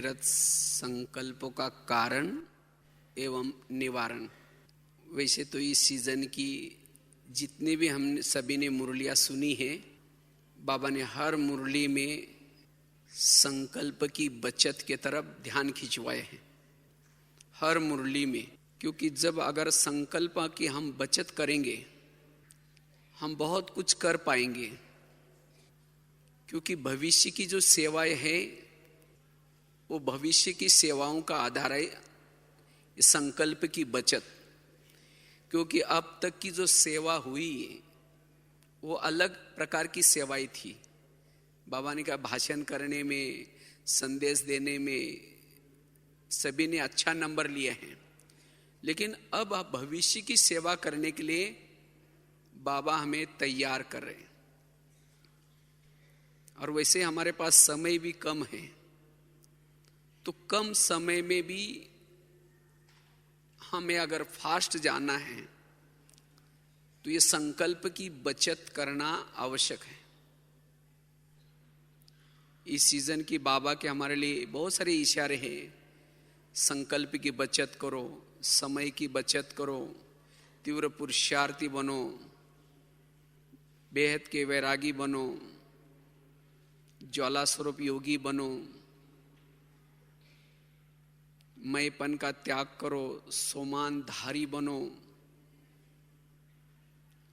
रथ संकल्पों का कारण एवं निवारण। वैसे तो इस सीजन की जितनी भी हम सभी ने मुरलियाँ सुनी है, बाबा ने हर मुरली में संकल्प की बचत के तरफ ध्यान खिंचवाए हैं, हर मुरली में। क्योंकि जब अगर संकल्प की हम बचत करेंगे, हम बहुत कुछ कर पाएंगे। क्योंकि भविष्य की जो सेवाएं हैं, वो भविष्य की सेवाओं का आधार है संकल्प की बचत। क्योंकि अब तक की जो सेवा हुई वो अलग प्रकार की सेवाएं थी। बाबा ने कहा भाषण करने में, संदेश देने में सभी ने अच्छा नंबर लिए हैं, लेकिन अब भविष्य की सेवा करने के लिए बाबा हमें तैयार कर रहे हैं। और वैसे हमारे पास समय भी कम है, तो कम समय में भी हमें अगर फास्ट जाना है तो ये संकल्प की बचत करना आवश्यक है। इस सीजन की बाबा के हमारे लिए बहुत सारे इशारे हैं। संकल्प की बचत करो, समय की बचत करो, तीव्र पुरुषार्थी बनो, बेहद के वैरागी बनो, ज्वाला स्वरूप योगी बनो, मैंपन का त्याग करो, सोमान धारी बनो,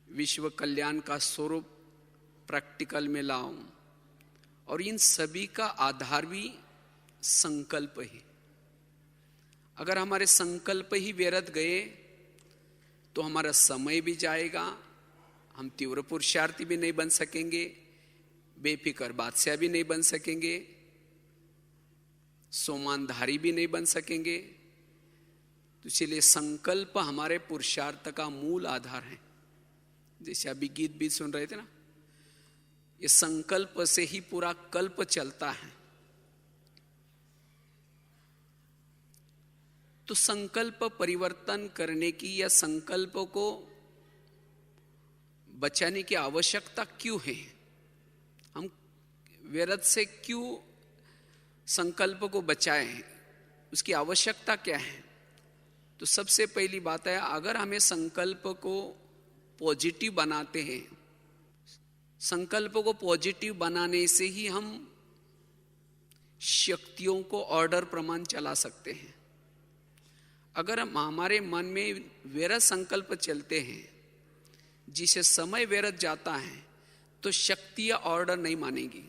विश्व कल्याण का स्वरूप प्रैक्टिकल में लाओ। और इन सभी का आधार भी संकल्प है। अगर हमारे संकल्प ही व्यर्थ गए तो हमारा समय भी जाएगा, हम तीव्र पुरुषार्थी भी नहीं बन सकेंगे, बेफिक्र बादशाह भी नहीं बन सकेंगे, सोमानधारी भी नहीं बन सकेंगे। तो इसलिए संकल्प हमारे पुरुषार्थ का मूल आधार है। जैसे अभी गीत भी सुन रहे थे ना, ये संकल्प से ही पूरा कल्प चलता है। तो संकल्प परिवर्तन करने की या संकल्प को बचाने की आवश्यकता क्यों है? हम व्यर्थ से क्यों संकल्प को बचाएं? उसकी आवश्यकता क्या है? तो सबसे पहली बात है, अगर हमें संकल्प को पॉजिटिव बनाते हैं, संकल्प को पॉजिटिव बनाने से ही हम शक्तियों को ऑर्डर प्रमाण चला सकते हैं। अगर हम हमारे मन में व्यर्थ संकल्प चलते हैं, जिसे समय व्यर्थ जाता है, तो शक्तियां ऑर्डर नहीं मानेगी।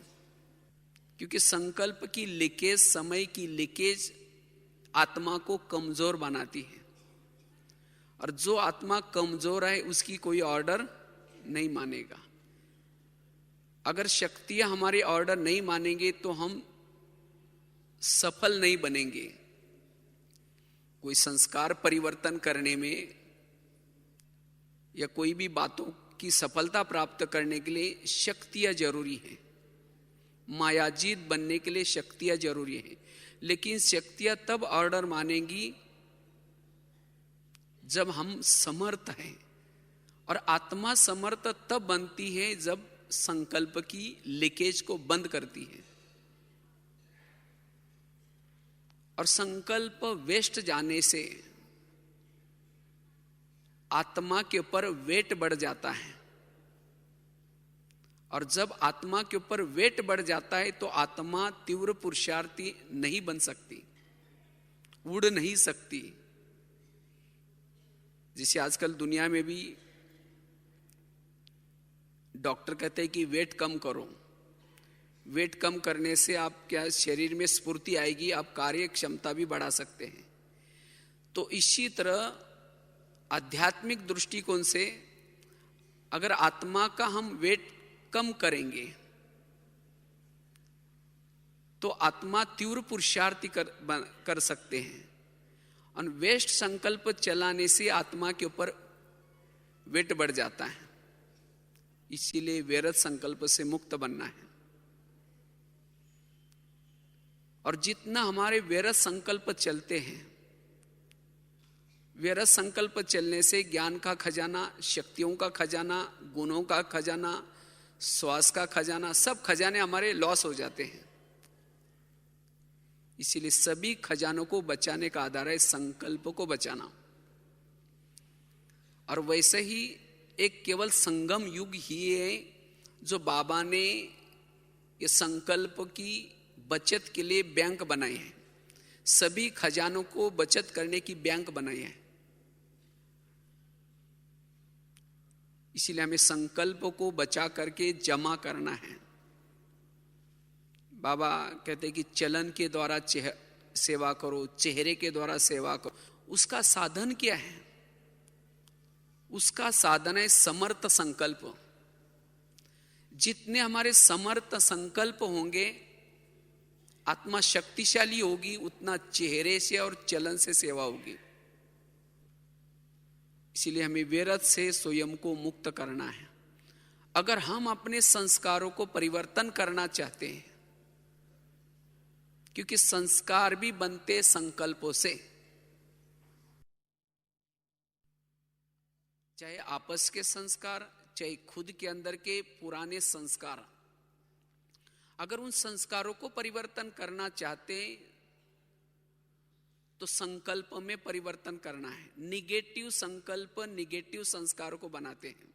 क्योंकि संकल्प की लीकेज, समय की लीकेज आत्मा को कमजोर बनाती है। और जो आत्मा कमजोर है उसकी कोई ऑर्डर नहीं मानेगा। अगर शक्तियां हमारी ऑर्डर नहीं मानेंगे तो हम सफल नहीं बनेंगे। कोई संस्कार परिवर्तन करने में या कोई भी बातों की सफलता प्राप्त करने के लिए शक्तियां जरूरी है। मायाजीत बनने के लिए शक्तियां जरूरी है। लेकिन शक्तियां तब ऑर्डर मानेंगी जब हम समर्थ हैं। और आत्मा समर्थ तब बनती है जब संकल्प की लीकेज को बंद करती है। और संकल्प वेस्ट जाने से आत्मा के ऊपर वेट बढ़ जाता है। और जब आत्मा के ऊपर वेट बढ़ जाता है तो आत्मा तीव्र पुरुषार्थी नहीं बन सकती, उड़ नहीं सकती। जैसे आजकल दुनिया में भी डॉक्टर कहते हैं कि वेट कम करो। वेट कम करने से आप क्या शरीर में स्फूर्ति आएगी, आप कार्य क्षमता भी बढ़ा सकते हैं। तो इसी तरह आध्यात्मिक दृष्टिकोण से अगर आत्मा का हम वेट कम करेंगे तो आत्मा तीव्र पुरुषार्थी कर सकते हैं। और वेस्ट संकल्प चलाने से आत्मा के ऊपर वेट बढ़ जाता है। इसीलिए व्यर्थ संकल्प से मुक्त बनना है। और जितना हमारे व्यर्थ संकल्प चलते हैं, व्यर्थ संकल्प चलने से ज्ञान का खजाना, शक्तियों का खजाना, गुणों का खजाना, श्वास का खजाना, सब खजाने हमारे लॉस हो जाते हैं। इसीलिए सभी खजानों को बचाने का आधार है संकल्प को बचाना। और वैसे ही एक केवल संगम युग ही है जो बाबा ने ये संकल्प की बचत के लिए बैंक बनाए हैं, सभी खजानों को बचत करने की बैंक बनाए हैं। इसीलिए हमें संकल्प को बचा करके जमा करना है। बाबा कहते हैं कि चलन के द्वारा सेवा करो, चेहरे के द्वारा सेवा करो। उसका साधन क्या है? उसका साधन है समर्थ संकल्प। जितने हमारे समर्थ संकल्प होंगे, आत्मा शक्तिशाली होगी, उतना चेहरे से और चलन से सेवा होगी। इसीलिए हमें व्यर्थ से स्वयं को मुक्त करना है। अगर हम अपने संस्कारों को परिवर्तन करना चाहते हैं, क्योंकि संस्कार भी बनते संकल्पों से, चाहे आपस के संस्कार, चाहे खुद के अंदर के पुराने संस्कार, अगर उन संस्कारों को परिवर्तन करना चाहते हैं तो संकल्प में परिवर्तन करना है। निगेटिव संकल्प निगेटिव संस्कारों को बनाते हैं।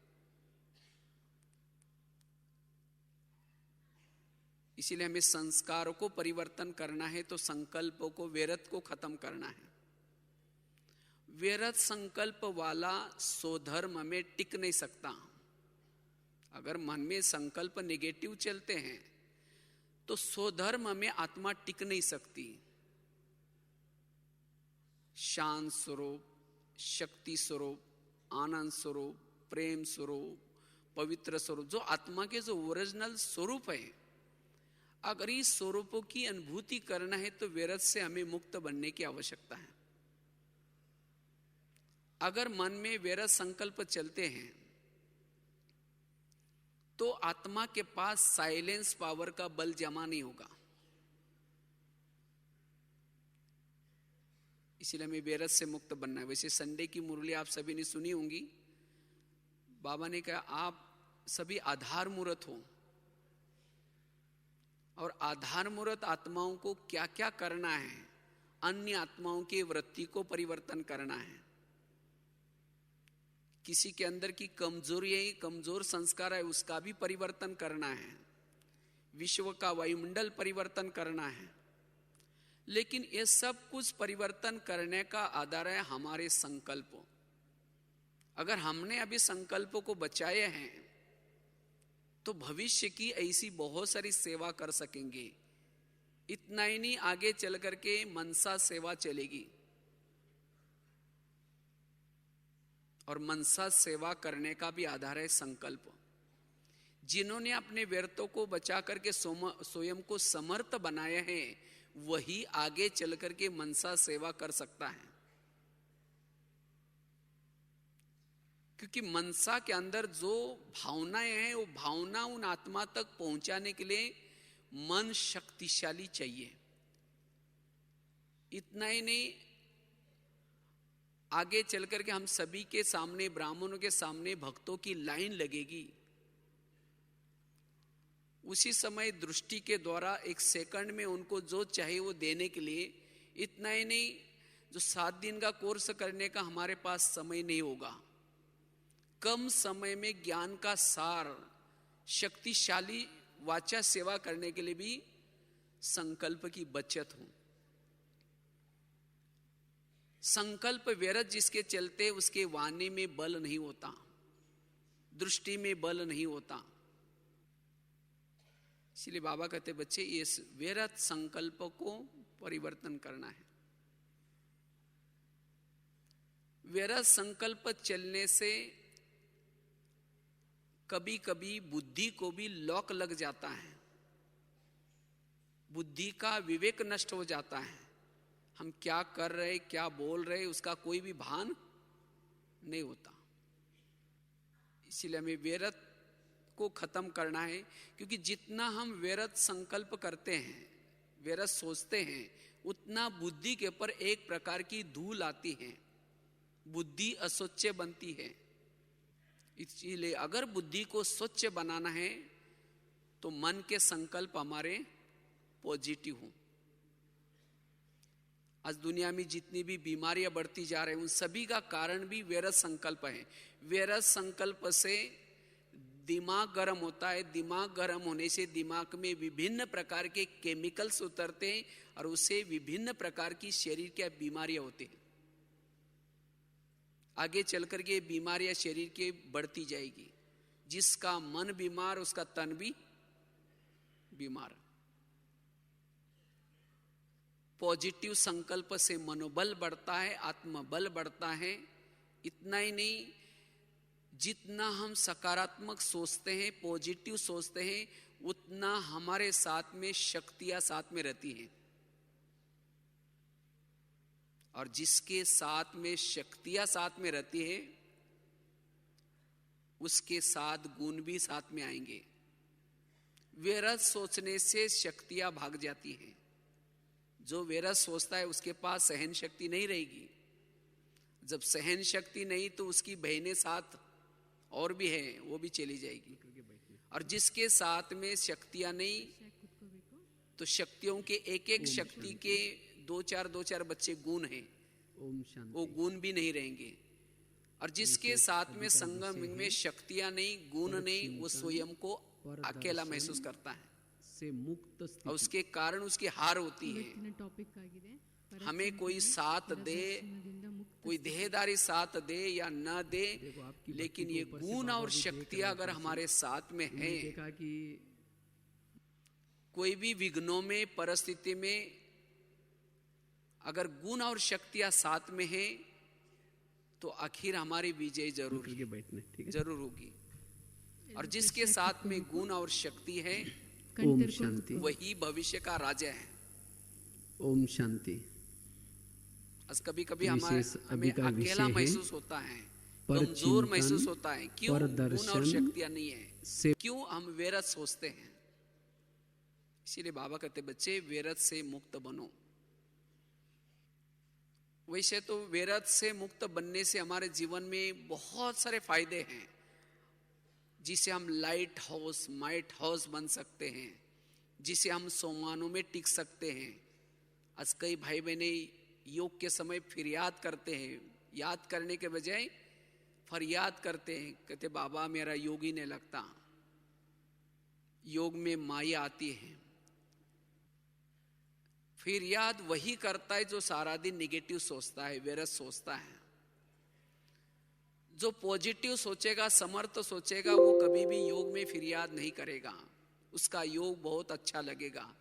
इसीलिए हमें संस्कारों को परिवर्तन करना है तो संकल्पों को, व्यर्थ को खत्म करना है। व्यर्थ संकल्प वाला स्वधर्म में टिक नहीं सकता। अगर मन में संकल्प नेगेटिव चलते हैं तो स्वधर्म में आत्मा टिक नहीं सकती। शांत स्वरूप, शक्ति स्वरूप, आनंद स्वरूप, प्रेम स्वरूप, पवित्र स्वरूप, जो आत्मा के जो ओरिजिनल स्वरूप है, अगर इस स्वरूपों की अनुभूति करना है तो व्यर्थ से हमें मुक्त बनने की आवश्यकता है। अगर मन में व्यर्थ संकल्प चलते हैं तो आत्मा के पास साइलेंस पावर का बल जमा नहीं होगा। इसीलिए हमें व्यर्थ से मुक्त बनना है। वैसे संडे की मुरली आप सभी ने सुनी होंगी। बाबा ने कहा आप सभी आधार मूर्त हो, और आधार मूर्त आत्माओं को क्या क्या करना है, अन्य आत्माओं की वृत्ति को परिवर्तन करना है। किसी के अंदर की कमजोरी है, कमजोर संस्कार है, उसका भी परिवर्तन करना है। विश्व का वायुमंडल परिवर्तन करना है। लेकिन ये सब कुछ परिवर्तन करने का आधार है हमारे संकल्प। अगर हमने अभी संकल्पों को बचाए हैं तो भविष्य की ऐसी बहुत सारी सेवा कर सकेंगे। इतना ही नहीं, आगे चल करके मनसा सेवा चलेगी, और मनसा सेवा करने का भी आधार है संकल्प। जिन्होंने अपने व्यर्थों को बचा करके स्वयं को समर्थ बनाया है, वही आगे चल करके मनसा सेवा कर सकता है। क्योंकि मनसा के अंदर जो भावनाएं हैं, वो भावना उन आत्मा तक पहुंचाने के लिए मन शक्तिशाली चाहिए। इतना ही नहीं, आगे चल करके हम सभी के सामने, ब्राह्मणों के सामने भक्तों की लाइन लगेगी। उसी समय दृष्टि के द्वारा एक सेकंड में उनको जो चाहिए वो देने के लिए, इतना ही नहीं, जो 7 दिन का कोर्स करने का हमारे पास समय नहीं होगा, कम समय में ज्ञान का सार, शक्तिशाली वाचा सेवा करने के लिए भी संकल्प की बचत हो। संकल्प व्यर्थ जिसके चलते उसके वाणी में बल नहीं होता, दृष्टि में बल नहीं होता। इसलिए बाबा कहते बच्चे, इस व्यर्थ संकल्प को परिवर्तन करना है। व्यर्थ संकल्प चलने से कभी कभी बुद्धि को भी लॉक लग जाता है, बुद्धि का विवेक नष्ट हो जाता है। हम क्या कर रहे, क्या बोल रहे, उसका कोई भी भान नहीं होता। इसीलिए हमें व्यर्थ को खत्म करना है। क्योंकि जितना हम व्यर्थ संकल्प करते हैं, व्यर्थ सोचते हैं, उतना बुद्धि के ऊपर एक प्रकार की धूल आती है, बुद्धि अस्वच्छ बनती है। इसलिए अगर बुद्धि को स्वच्छ बनाना है तो मन के संकल्प हमारे पॉजिटिव हों। आज दुनिया में जितनी भी बीमारियां बढ़ती जा रही हैं उन सभी का कारण भी व्यर्थ संकल्प है। व्यर्थ संकल्प से दिमाग गर्म होता है, दिमाग गर्म होने से दिमाग में विभिन्न प्रकार के केमिकल्स उतरते हैं और उससे विभिन्न प्रकार की शरीर की बीमारियां होती हैं। आगे चलकर के बीमारियां शरीर के बढ़ती जाएगी। जिसका मन बीमार उसका तन भी बीमार। पॉजिटिव संकल्प से मनोबल बढ़ता है, आत्मबल बढ़ता है। इतना ही नहीं, जितना हम सकारात्मक सोचते हैं, पॉजिटिव सोचते हैं, उतना हमारे साथ में शक्तियां साथ में रहती हैं। और जिसके साथ में शक्तियां साथ में रहती है उसके साथ गुण भी साथ में आएंगे। व्यर्थ सोचने से शक्तियां भाग जाती हैं। जो व्यर्थ सोचता है उसके पास सहन शक्ति नहीं रहेगी। जब सहन शक्ति नहीं तो उसकी बहनें साथ और भी है, वो भी चली जाएगी। और जिसके साथ में शक्तियां नहीं तो शक्तियों के एक एक शक्ति के दो चार बच्चे गुण हैं, वो गुण भी नहीं रहेंगे। और जिसके साथ में संगम में शक्तियां नहीं, गुण नहीं, वो स्वयं को अकेला महसूस करता है से मुक्त स्थिति। और उसके कारण उसकी हार होती है। हमें कोई साथ दे, कोई देहदारी साथ दे या न दे, लेकिन ये गुण और शक्तियां अगर हमारे साथ में हैं, कि कोई भी विघ्नों में परिस्थिति में अगर गुण और शक्तियां साथ में है तो आखिर हमारी विजय जरूर जरूर होगी। और जिसके साथ में गुण और शक्ति है ओम शांति, वही भविष्य का राजा है। ओम शांति। आज कभी कभी हमें अकेला महसूस होता है, कमजोर महसूस होता है। क्यों? गुण और शक्तियां नहीं है। क्यों? हम व्यर्थ सोचते हैं। इसीलिए बाबा कहते बच्चे व्यर्थ से मुक्त बनो। वैसे तो व्यर्थ से मुक्त बनने से हमारे जीवन में बहुत सारे फायदे हैं, जिसे हम लाइट हाउस, माइट हाउस बन सकते हैं, जिसे हम सोमानों में टिक सकते हैं। आज कई भाई बहने योग के समय फरियाद करते हैं, याद करने के बजाय फरियाद करते हैं, कहते बाबा मेरा योग ही नहीं लगता। योग में माया आती है। फिर याद वही करता है जो सारा दिन निगेटिव सोचता है, व्यर्थ सोचता है। जो पॉजिटिव सोचेगा, समर्थ सोचेगा, वो कभी भी योग में फिर याद नहीं करेगा, उसका योग बहुत अच्छा लगेगा।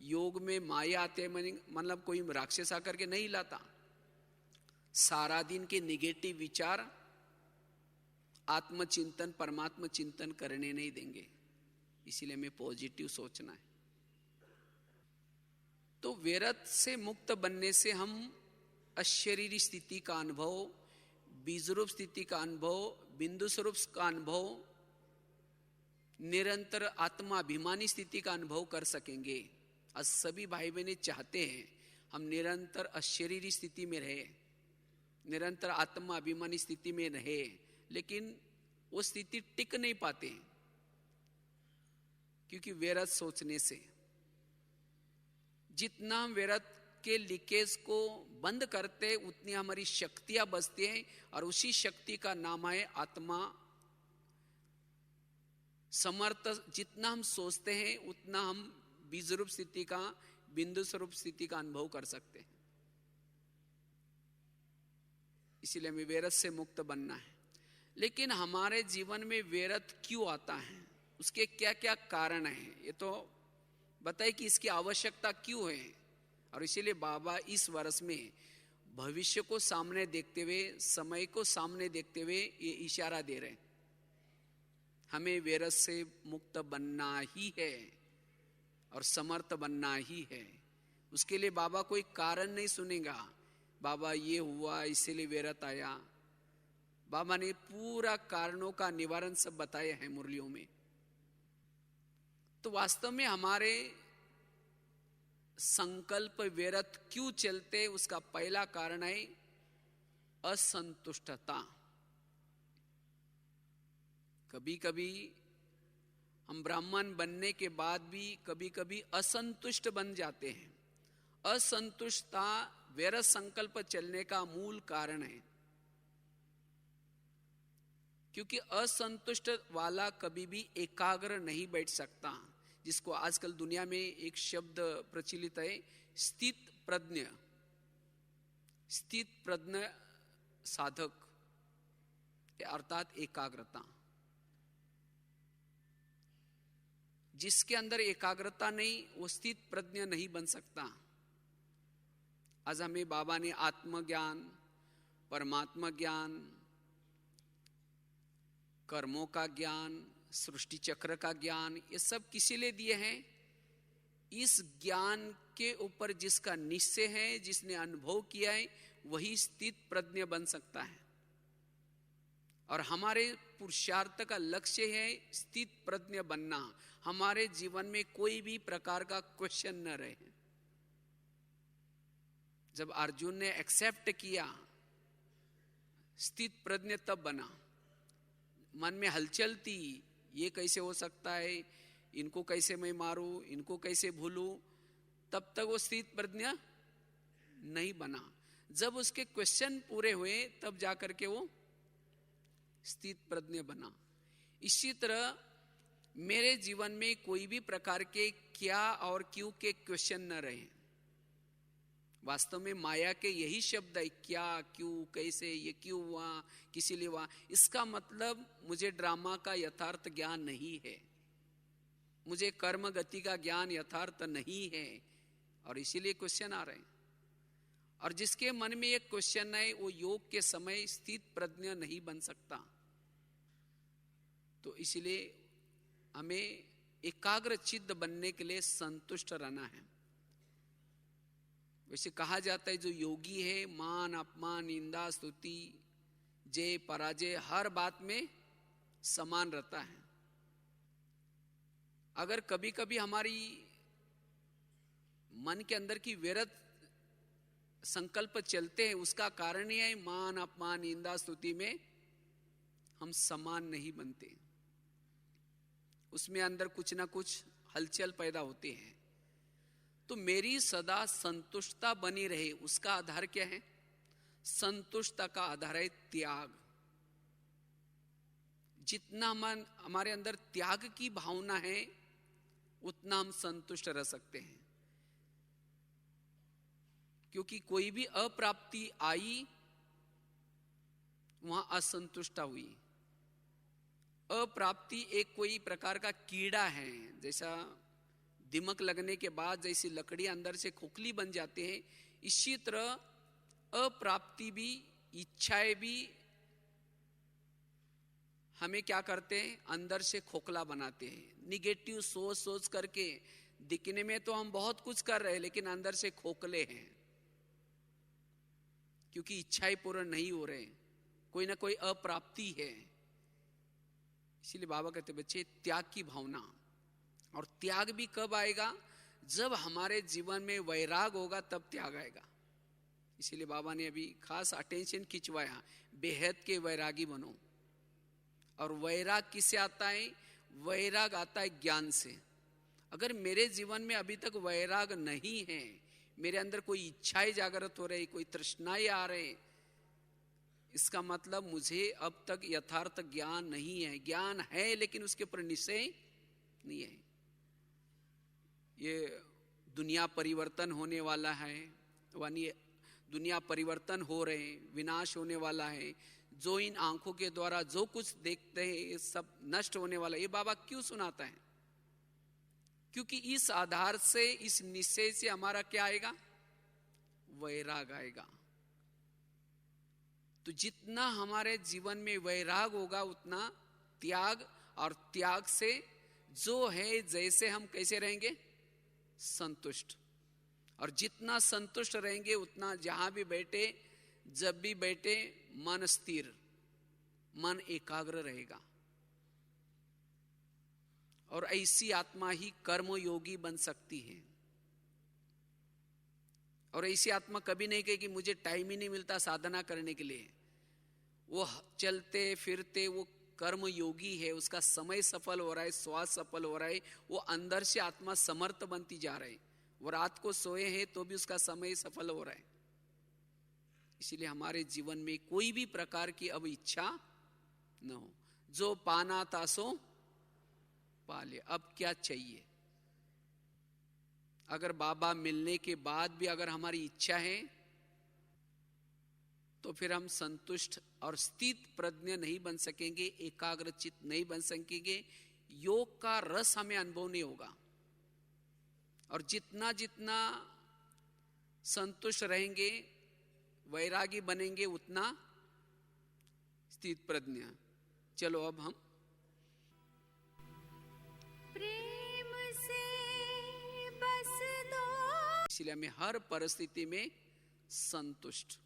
योग में माया आते मतलब कोई राक्षस आकर के नहीं लाता। सारा दिन के निगेटिव विचार आत्मचिंतन, परमात्मा चिंतन करने नहीं देंगे। इसीलिए हमें पॉजिटिव सोचना है। तो व्यर्थ से मुक्त बनने से हम अशरीरी स्थिति का अनुभव, बीजरूप स्थिति का अनुभव, बिंदु स्वरूप का अनुभव, निरंतर आत्माभिमानी स्थिति का अनुभव कर सकेंगे। आज सभी भाई बहने चाहते हैं हम निरंतर अशरीरी स्थिति में रहे, निरंतर आत्माभिमानी स्थिति में रहे, लेकिन वो स्थिति टिक नहीं पाते क्योंकि व्यर्थ सोचने से। जितना हम व्यर्थ के लीकेज को बंद करते उतनी हमारी शक्तियां बचती हैं, और उसी शक्ति का नाम है आत्मा। समर्थ जितना हम सोचते हैं उतना हम बीज रूप स्थिति का, बिंदु स्वरूप स्थिति का अनुभव कर सकते हैं। इसीलिए हमें व्यर्थ से मुक्त बनना है। लेकिन हमारे जीवन में व्यर्थ क्यों आता है, उसके क्या क्या कारण हैं, ये तो बताए कि इसकी आवश्यकता क्यों है। और इसीलिए बाबा इस वर्ष में भविष्य को सामने देखते हुए, समय को सामने देखते हुए ये इशारा दे रहे हैं, हमें व्यर्थ से मुक्त बनना ही है और समर्थ बनना ही है। उसके लिए बाबा कोई कारण नहीं सुनेगा, बाबा ये हुआ इसीलिए व्यर्थ आया। बाबा ने पूरा कारणों का निवारण सब बताया है मुरलियों में। तो वास्तव में हमारे संकल्प व्यर्थ क्यों चलते, उसका पहला कारण है असंतुष्टता। कभी कभी हम ब्राह्मण बनने के बाद भी कभी कभी असंतुष्ट बन जाते हैं। असंतुष्टता व्यर्थ संकल्प चलने का मूल कारण है। क्योंकि असंतुष्ट वाला कभी भी एकाग्र नहीं बैठ सकता, जिसको आजकल दुनिया में एक शब्द प्रचलित है, स्थित प्रज्ञ। स्थित प्रज्ञ साधक अर्थात एकाग्रता। जिसके अंदर एकाग्रता नहीं वो स्थित प्रज्ञ नहीं बन सकता। आज हमें बाबा ने आत्मज्ञान, परमात्मा ज्ञान, कर्मों का ज्ञान, सृष्टि चक्र का ज्ञान, ये सब किसी लिए दिए हैं? इस ज्ञान के ऊपर जिसका निश्चय है, जिसने अनुभव किया है, वही स्थित प्रज्ञ बन सकता है। और हमारे पुरुषार्थ का लक्ष्य है स्थित प्रज्ञ बनना। हमारे जीवन में कोई भी प्रकार का क्वेश्चन न रहे। जब अर्जुन ने एक्सेप्ट किया, स्थित प्रज्ञ तब बना। मन में हलचल थी, ये कैसे हो सकता है, इनको कैसे मैं मारूं, इनको कैसे भूलूं, तब तक वो स्थित प्रज्ञ नहीं बना। जब उसके क्वेश्चन पूरे हुए तब जाकर के वो स्थित प्रज्ञ बना। इसी तरह मेरे जीवन में कोई भी प्रकार के क्या और क्यों के क्वेश्चन न रहे। वास्तव में माया के यही शब्द है, क्या, क्यों, कैसे, ये क्यों हुआ, किसी लिए हुआ। इसका मतलब मुझे ड्रामा का यथार्थ ज्ञान नहीं है, मुझे कर्म गति का ज्ञान यथार्थ नहीं है, और इसीलिए क्वेश्चन आ रहे हैं। और जिसके मन में एक क्वेश्चन है वो योग के समय स्थित प्रज्ञ नहीं बन सकता। तो इसलिए हमें एकाग्र चित्त बनने के लिए संतुष्ट रहना है। वैसे कहा जाता है जो योगी है मान अपमान निंदा स्तुति जय पराजय हर बात में समान रहता है। अगर कभी कभी हमारी मन के अंदर की व्यर्थ संकल्प चलते हैं, उसका कारण यह है मान अपमान निंदा स्तुति में हम समान नहीं बनते, उसमें अंदर कुछ ना कुछ हलचल पैदा होते हैं। तो मेरी सदा संतुष्टता बनी रहे, उसका आधार क्या है? संतुष्टता का आधार है त्याग। जितना मन हमारे अंदर त्याग की भावना है उतना हम संतुष्ट रह सकते हैं। क्योंकि कोई भी अप्राप्ति आई वहां असंतुष्टता हुई। अप्राप्ति एक कोई प्रकार का कीड़ा है, जैसा दिमक लगने के बाद जैसी लकड़ी अंदर से खोखली बन जाते हैं, इसी तरह अप्राप्ति भी, इच्छाएं भी हमें क्या करते हैं, अंदर से खोखला बनाते हैं। निगेटिव सोच सोच करके दिखने में तो हम बहुत कुछ कर रहे हैं लेकिन अंदर से खोखले हैं, क्योंकि इच्छाएं पूर्ण नहीं हो रहे, कोई ना कोई अप्राप्ति है। इसीलिए बाबा कहते बच्चे त्याग की भावना। और त्याग भी कब आएगा? जब हमारे जीवन में वैराग होगा तब त्याग आएगा। इसीलिए बाबा ने अभी खास अटेंशन खिंचवाया, बेहद के वैरागी बनो। और वैराग किससे आता है? वैराग आता है ज्ञान से। अगर मेरे जीवन में अभी तक वैराग नहीं है, मेरे अंदर कोई इच्छाएं जागृत हो रही, कोई तृष्णाएं आ रहे, इसका मतलब मुझे अब तक यथार्थ ज्ञान नहीं है। ज्ञान है लेकिन उसके ऊपर निश्चय नहीं है। ये दुनिया परिवर्तन होने वाला है, यानी दुनिया परिवर्तन हो रहे, विनाश होने वाला है, जो इन आंखों के द्वारा जो कुछ देखते हैं ये सब नष्ट होने वाला है। ये बाबा क्यों सुनाता है? क्योंकि इस आधार से, इस निश्चय से हमारा क्या आएगा? वैराग आएगा। तो जितना हमारे जीवन में वैराग होगा उतना त्याग, और त्याग से जो है जैसे हम कैसे रहेंगे? संतुष्ट। और जितना संतुष्ट रहेंगे उतना जहां भी बैठे, जब भी बैठे, मन स्थिर, मन एकाग्र रहेगा। और ऐसी आत्मा ही कर्मयोगी बन सकती है। और ऐसी आत्मा कभी नहीं कहेगी मुझे टाइम ही नहीं मिलता साधना करने के लिए। वो चलते फिरते वो कर्म योगी है, उसका समय सफल हो रहा है, श्वास सफल हो रहा है, वो अंदर से आत्मा समर्थ बनती जा रहा है। वो रात को सोए हैं तो भी उसका समय सफल हो रहा है। इसलिए हमारे जीवन में कोई भी प्रकार की अब इच्छा न हो। जो पाना था सो पा ले, अब क्या चाहिए। अगर बाबा मिलने के बाद भी अगर हमारी इच्छा है तो फिर हम संतुष्ट और स्थित प्रज्ञ नहीं बन सकेंगे, एकाग्रचित नहीं बन सकेंगे, योग का रस हमें अनुभव नहीं होगा। और जितना जितना संतुष्ट रहेंगे, वैरागी बनेंगे, उतना स्थित प्रज्ञ। चलो अब हम प्रेम से बस दो, इसलिए हमें हर परिस्थिति में संतुष्ट।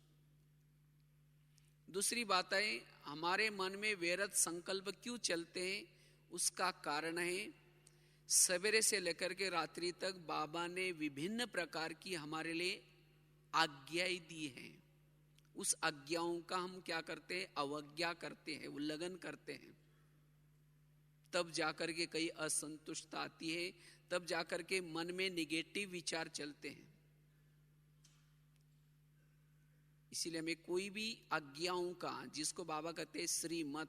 दूसरी बात है, हमारे मन में व्यर्थ संकल्प क्यों चलते हैं, उसका कारण है सवेरे से लेकर के रात्रि तक बाबा ने विभिन्न प्रकार की हमारे लिए आज्ञाएं दी हैं। उस आज्ञाओं का हम क्या करते हैं, अवज्ञा करते हैं, उल्लंघन करते हैं। तब जाकर के कई असंतुष्टता आती है, तब जाकर के मन में निगेटिव विचार चलते हैं। इसीलिए हमें कोई भी आज्ञाओं का, जिसको बाबा कहते हैं श्रीमत,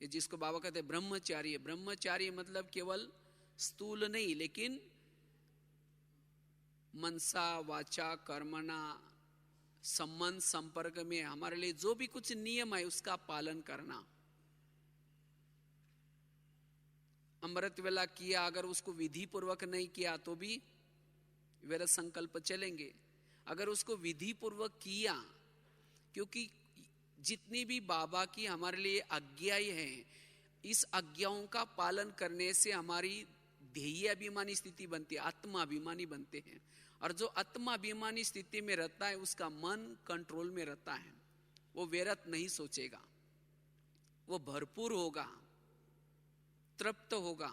जिसको बाबा कहते हैं ब्रह्मचार्य, ब्रह्मचार्य मतलब केवल स्थूल नहीं, लेकिन मनसा वाचा कर्मणा संबंध संपर्क में हमारे लिए जो भी कुछ नियम है उसका पालन करना। अमृत वेला किया, अगर उसको विधि पूर्वक नहीं किया तो भी व्यर्थ संकल्प चलेंगे। अगर उसको विधि पूर्वक किया, क्योंकि जितनी भी बाबा की हमारे लिए आज्ञाएं हैं, इस आज्ञाओं का पालन करने से हमारी ध्येय अभिमानी स्थिति बनती है, आत्माभिमानी बनते हैं। और जो आत्माभिमानी स्थिति में रहता है उसका मन कंट्रोल में रहता है, वो व्यर्थ नहीं सोचेगा, वो भरपूर होगा, तृप्त होगा।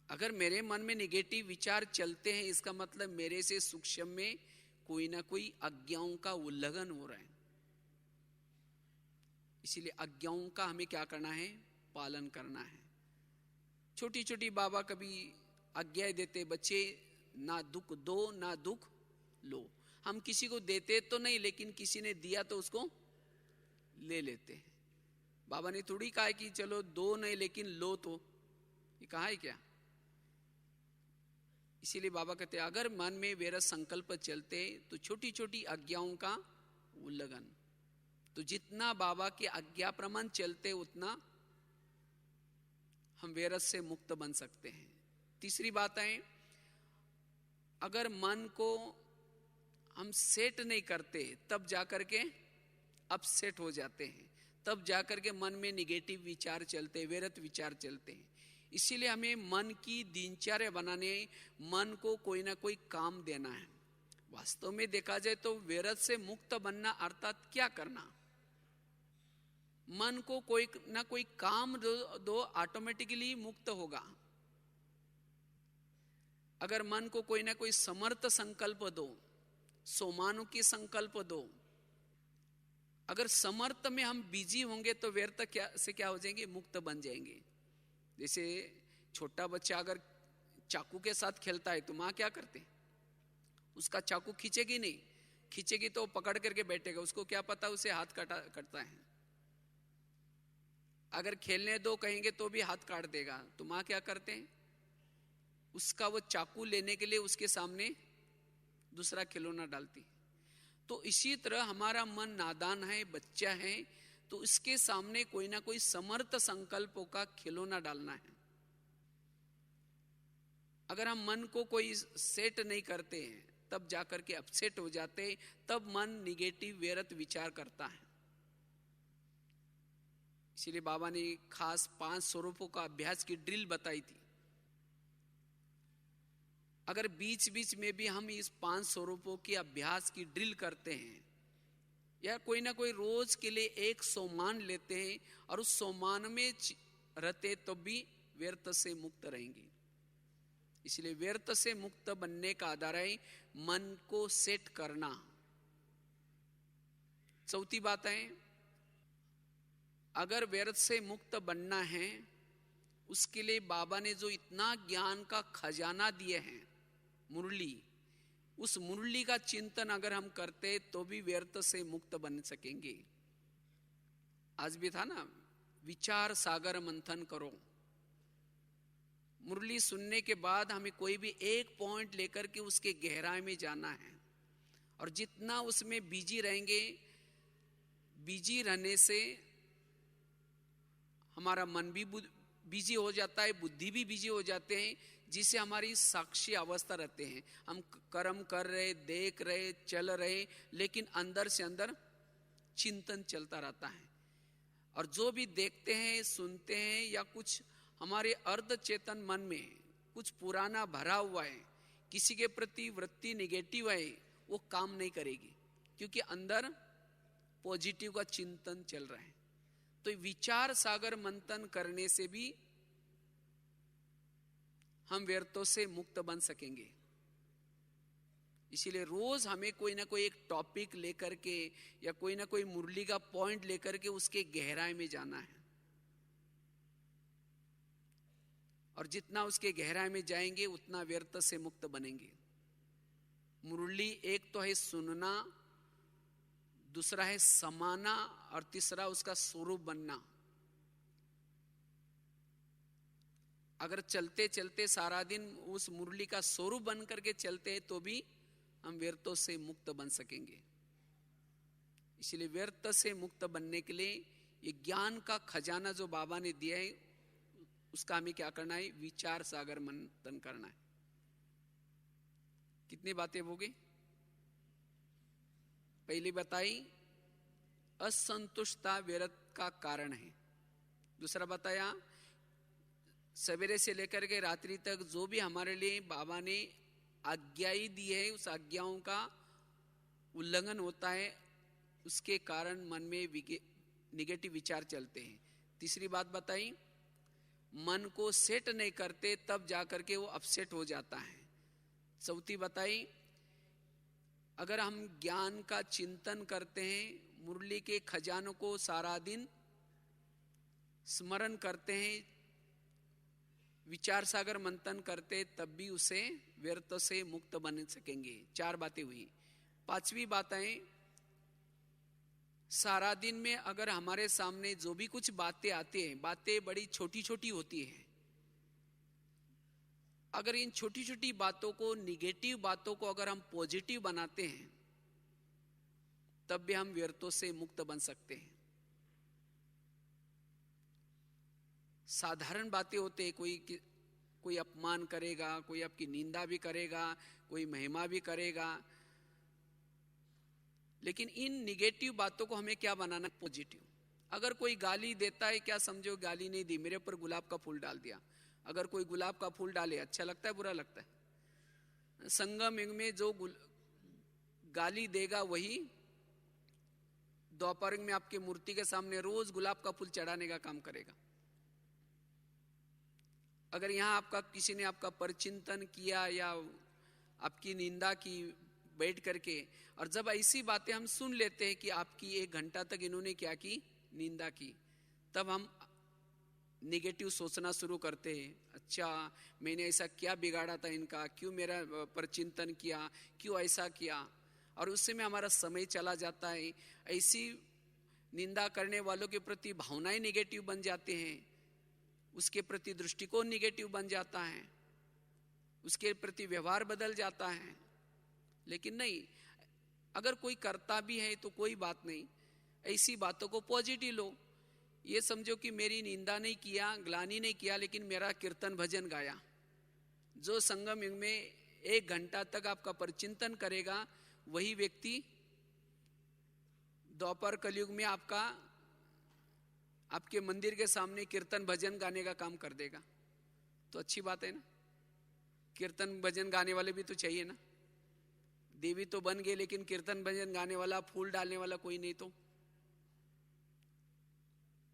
अगर मेरे मन में निगेटिव विचार चलते हैं, इसका मतलब मेरे से सूक्ष्म में कोई ना कोई आज्ञाओं का उल्लंघन हो रहा है। इसीलिए आज्ञाओं का हमें क्या करना है, पालन करना है। छोटी छोटी बाबा कभी आज्ञाएं देते, बच्चे ना दुख दो ना दुख लो। हम किसी को देते तो नहीं, लेकिन किसी ने दिया तो उसको ले लेते हैं। बाबा ने थोड़ी कहा कि चलो दो नहीं लेकिन लो, तो ये कहा है क्या। इसीलिए बाबा कहते हैं अगर मन में व्यर्थ संकल्प चलते तो छोटी छोटी आज्ञाओं का उल्लंघन, तो जितना बाबा की आज्ञा प्रमाण चलते उतना हम व्यर्थ से मुक्त बन सकते हैं। तीसरी बात है, अगर मन को हम सेट नहीं करते तब जाकर के अपसेट हो जाते हैं, तब जाकर के मन में निगेटिव विचार चलते, व्यर्थ विचार चलते हैं। इसीलिए हमें मन की दिनचर्या बनाने, मन को कोई ना कोई काम देना है। वास्तव में देखा जाए तो व्यर्थ से मुक्त बनना अर्थात क्या करना, मन को कोई ना कोई काम दो, ऑटोमेटिकली मुक्त होगा। अगर मन को कोई ना कोई समर्थ संकल्प दो, सोमानुकी संकल्प दो। अगर समर्थ में हम बिजी होंगे तो व्यर्थ क्या हो जाएंगे, मुक्त बन जाएंगे। जैसे छोटा बच्चा अगर चाकू के साथ खेलता है तो माँ क्या करते, उसका चाकू खींचेगी नहीं, खींचेगी तो पकड़ करके बैठेगा, उसको क्या पता उसे हाथ कटता है। अगर खेलने दो कहेंगे तो भी हाथ काट देगा, तो माँ क्या करते हैं, उसका वो चाकू लेने के लिए उसके सामने दूसरा खिलौना डालती। तो इसी तरह हमारा मन नादान है, बच्चा है, तो इसके सामने कोई ना कोई समर्थ संकल्पों का खिलौना डालना है। अगर हम मन को कोई सेट नहीं करते हैं तब जाकर के अपसेट हो जाते, तब मन निगेटिव व्यर्थ विचार करता है। इसीलिए बाबा ने खास 5 स्वरूपों का अभ्यास की ड्रिल बताई थी। अगर बीच बीच में भी हम इस 5 स्वरूपों के अभ्यास की ड्रिल करते हैं, या कोई ना कोई रोज के लिए एक सोमान लेते हैं और उस सोमान में रहते, तो भी व्यर्थ से मुक्त रहेंगे। इसलिए व्यर्थ से मुक्त बनने का आधार है मन को सेट करना। चौथी बात है, अगर व्यर्थ से मुक्त बनना है, उसके लिए बाबा ने जो इतना ज्ञान का खजाना दिए हैं, मुरली, उस मुरली का चिंतन अगर हम करते तो भी व्यर्थ से मुक्त बन सकेंगे। आज भी था ना, विचार सागर मंथन करो। मुरली सुनने के बाद हमें कोई भी एक पॉइंट लेकर के उसके गहराई में जाना है, और जितना उसमें बिजी रहेंगे, बिजी रहने से हमारा मन भी बिजी हो जाता है, बुद्धि भी बिजी हो जाते हैं, जिससे हमारी साक्षी अवस्था रहते हैं। हम कर्म कर रहे, देख रहे, चल रहे, लेकिन अंदर से अंदर चिंतन चलता रहता है। और जो भी देखते हैं, सुनते हैं, या कुछ हमारे अर्ध चेतन मन में कुछ पुराना भरा हुआ है, किसी के प्रति वृत्ति निगेटिव है, वो काम नहीं करेगी, क्योंकि अंदर पॉजिटिव का चिंतन चल रहा है। तो विचार सागर मंथन करने से भी हम व्यर्थों से मुक्त बन सकेंगे। इसीलिए रोज हमें कोई ना कोई एक टॉपिक लेकर के या कोई ना कोई मुरली का पॉइंट लेकर के उसके गहराई में जाना है, और जितना उसके गहराई में जाएंगे उतना व्यर्थ से मुक्त बनेंगे। मुरली एक तो है सुनना, दूसरा है समाना, और तीसरा उसका स्वरूप बनना। अगर चलते चलते सारा दिन उस मुरली का स्वरूप बन करके चलते हैं तो भी हम व्यर्थों से मुक्त बन सकेंगे। इसलिए व्यर्थ से मुक्त बनने के लिए ये ज्ञान का खजाना जो बाबा ने दिया है, उसका हमें क्या करना है? विचार सागर मंथन करना है। कितनी बातें हो गई? पहली बताई असंतुष्टता व्यर्थ का कारण है। दूसरा बताया सवेरे से लेकर के रात्रि तक जो भी हमारे लिए बाबा ने आज्ञाएं दी है, उस आज्ञाओं का उल्लंघन होता है, उसके कारण मन में निगेटिव विचार चलते हैं। तीसरी बात बताई मन को सेट नहीं करते, तब जाकर के वो अपसेट हो जाता है। चौथी बताई अगर हम ज्ञान का चिंतन करते हैं, मुरली के खजानों को सारा दिन स्मरण करते हैं, विचार सागर मंथन करते, तब भी उसे व्यर्थ से मुक्त बन सकेंगे। 4 बातें हुई। 5वीं बात है सारा दिन में अगर हमारे सामने जो भी कुछ बातें आती हैं, बातें बड़ी छोटी छोटी होती हैं, अगर इन छोटी छोटी बातों को, निगेटिव बातों को अगर हम पॉजिटिव बनाते हैं, तब भी हम व्यर्थों से मुक्त बन सकते हैं। साधारण बातें होते हैं, कोई अपमान करेगा, कोई आपकी निंदा भी करेगा, कोई महिमा भी करेगा, लेकिन इन निगेटिव बातों को हमें क्या बनाना? पॉजिटिव। अगर कोई गाली देता है, क्या समझो गाली नहीं दी, मेरे ऊपर गुलाब का फूल डाल दिया। अगर कोई गुलाब का फूल डाले, अच्छा लगता है बुरा लगता है? संगम युग में जो गाली देगा वही द्वापर में आपकी मूर्ति के सामने रोज गुलाब का फूल चढ़ाने का काम करेगा। अगर यहाँ आपका किसी ने आपका परचिंतन किया या आपकी निंदा की बैठ करके, और जब ऐसी बातें हम सुन लेते हैं कि आपकी 1 घंटा तक इन्होंने क्या की? निंदा की, तब हम निगेटिव सोचना शुरू करते हैं। अच्छा, मैंने ऐसा क्या बिगाड़ा था इनका, क्यों मेरा परचिंतन किया, क्यों ऐसा किया, और उससे में हमारा समय चला जाता है। ऐसी निंदा करने वालों के प्रति भावनाएं निगेटिव बन जाते हैं, उसके प्रति दृष्टिकोण निगेटिव बन जाता है, उसके प्रति व्यवहार बदल जाता है। लेकिन नहीं, अगर कोई करता भी है तो कोई बात नहीं, ऐसी बातों को पॉजिटिव लो। ये समझो कि मेरी निंदा नहीं किया, ग्लानि नहीं किया, लेकिन मेरा कीर्तन भजन गाया। जो संगम युग में 1 घंटा तक आपका परचिंतन करेगा, वही व्यक्ति द्वापर कलयुग में आपके मंदिर के सामने कीर्तन भजन गाने का काम कर देगा। तो अच्छी बात है ना, कीर्तन भजन गाने वाले भी तो चाहिए ना। देवी तो बन गए, लेकिन कीर्तन भजन गाने वाला, फूल डालने वाला कोई नहीं, तो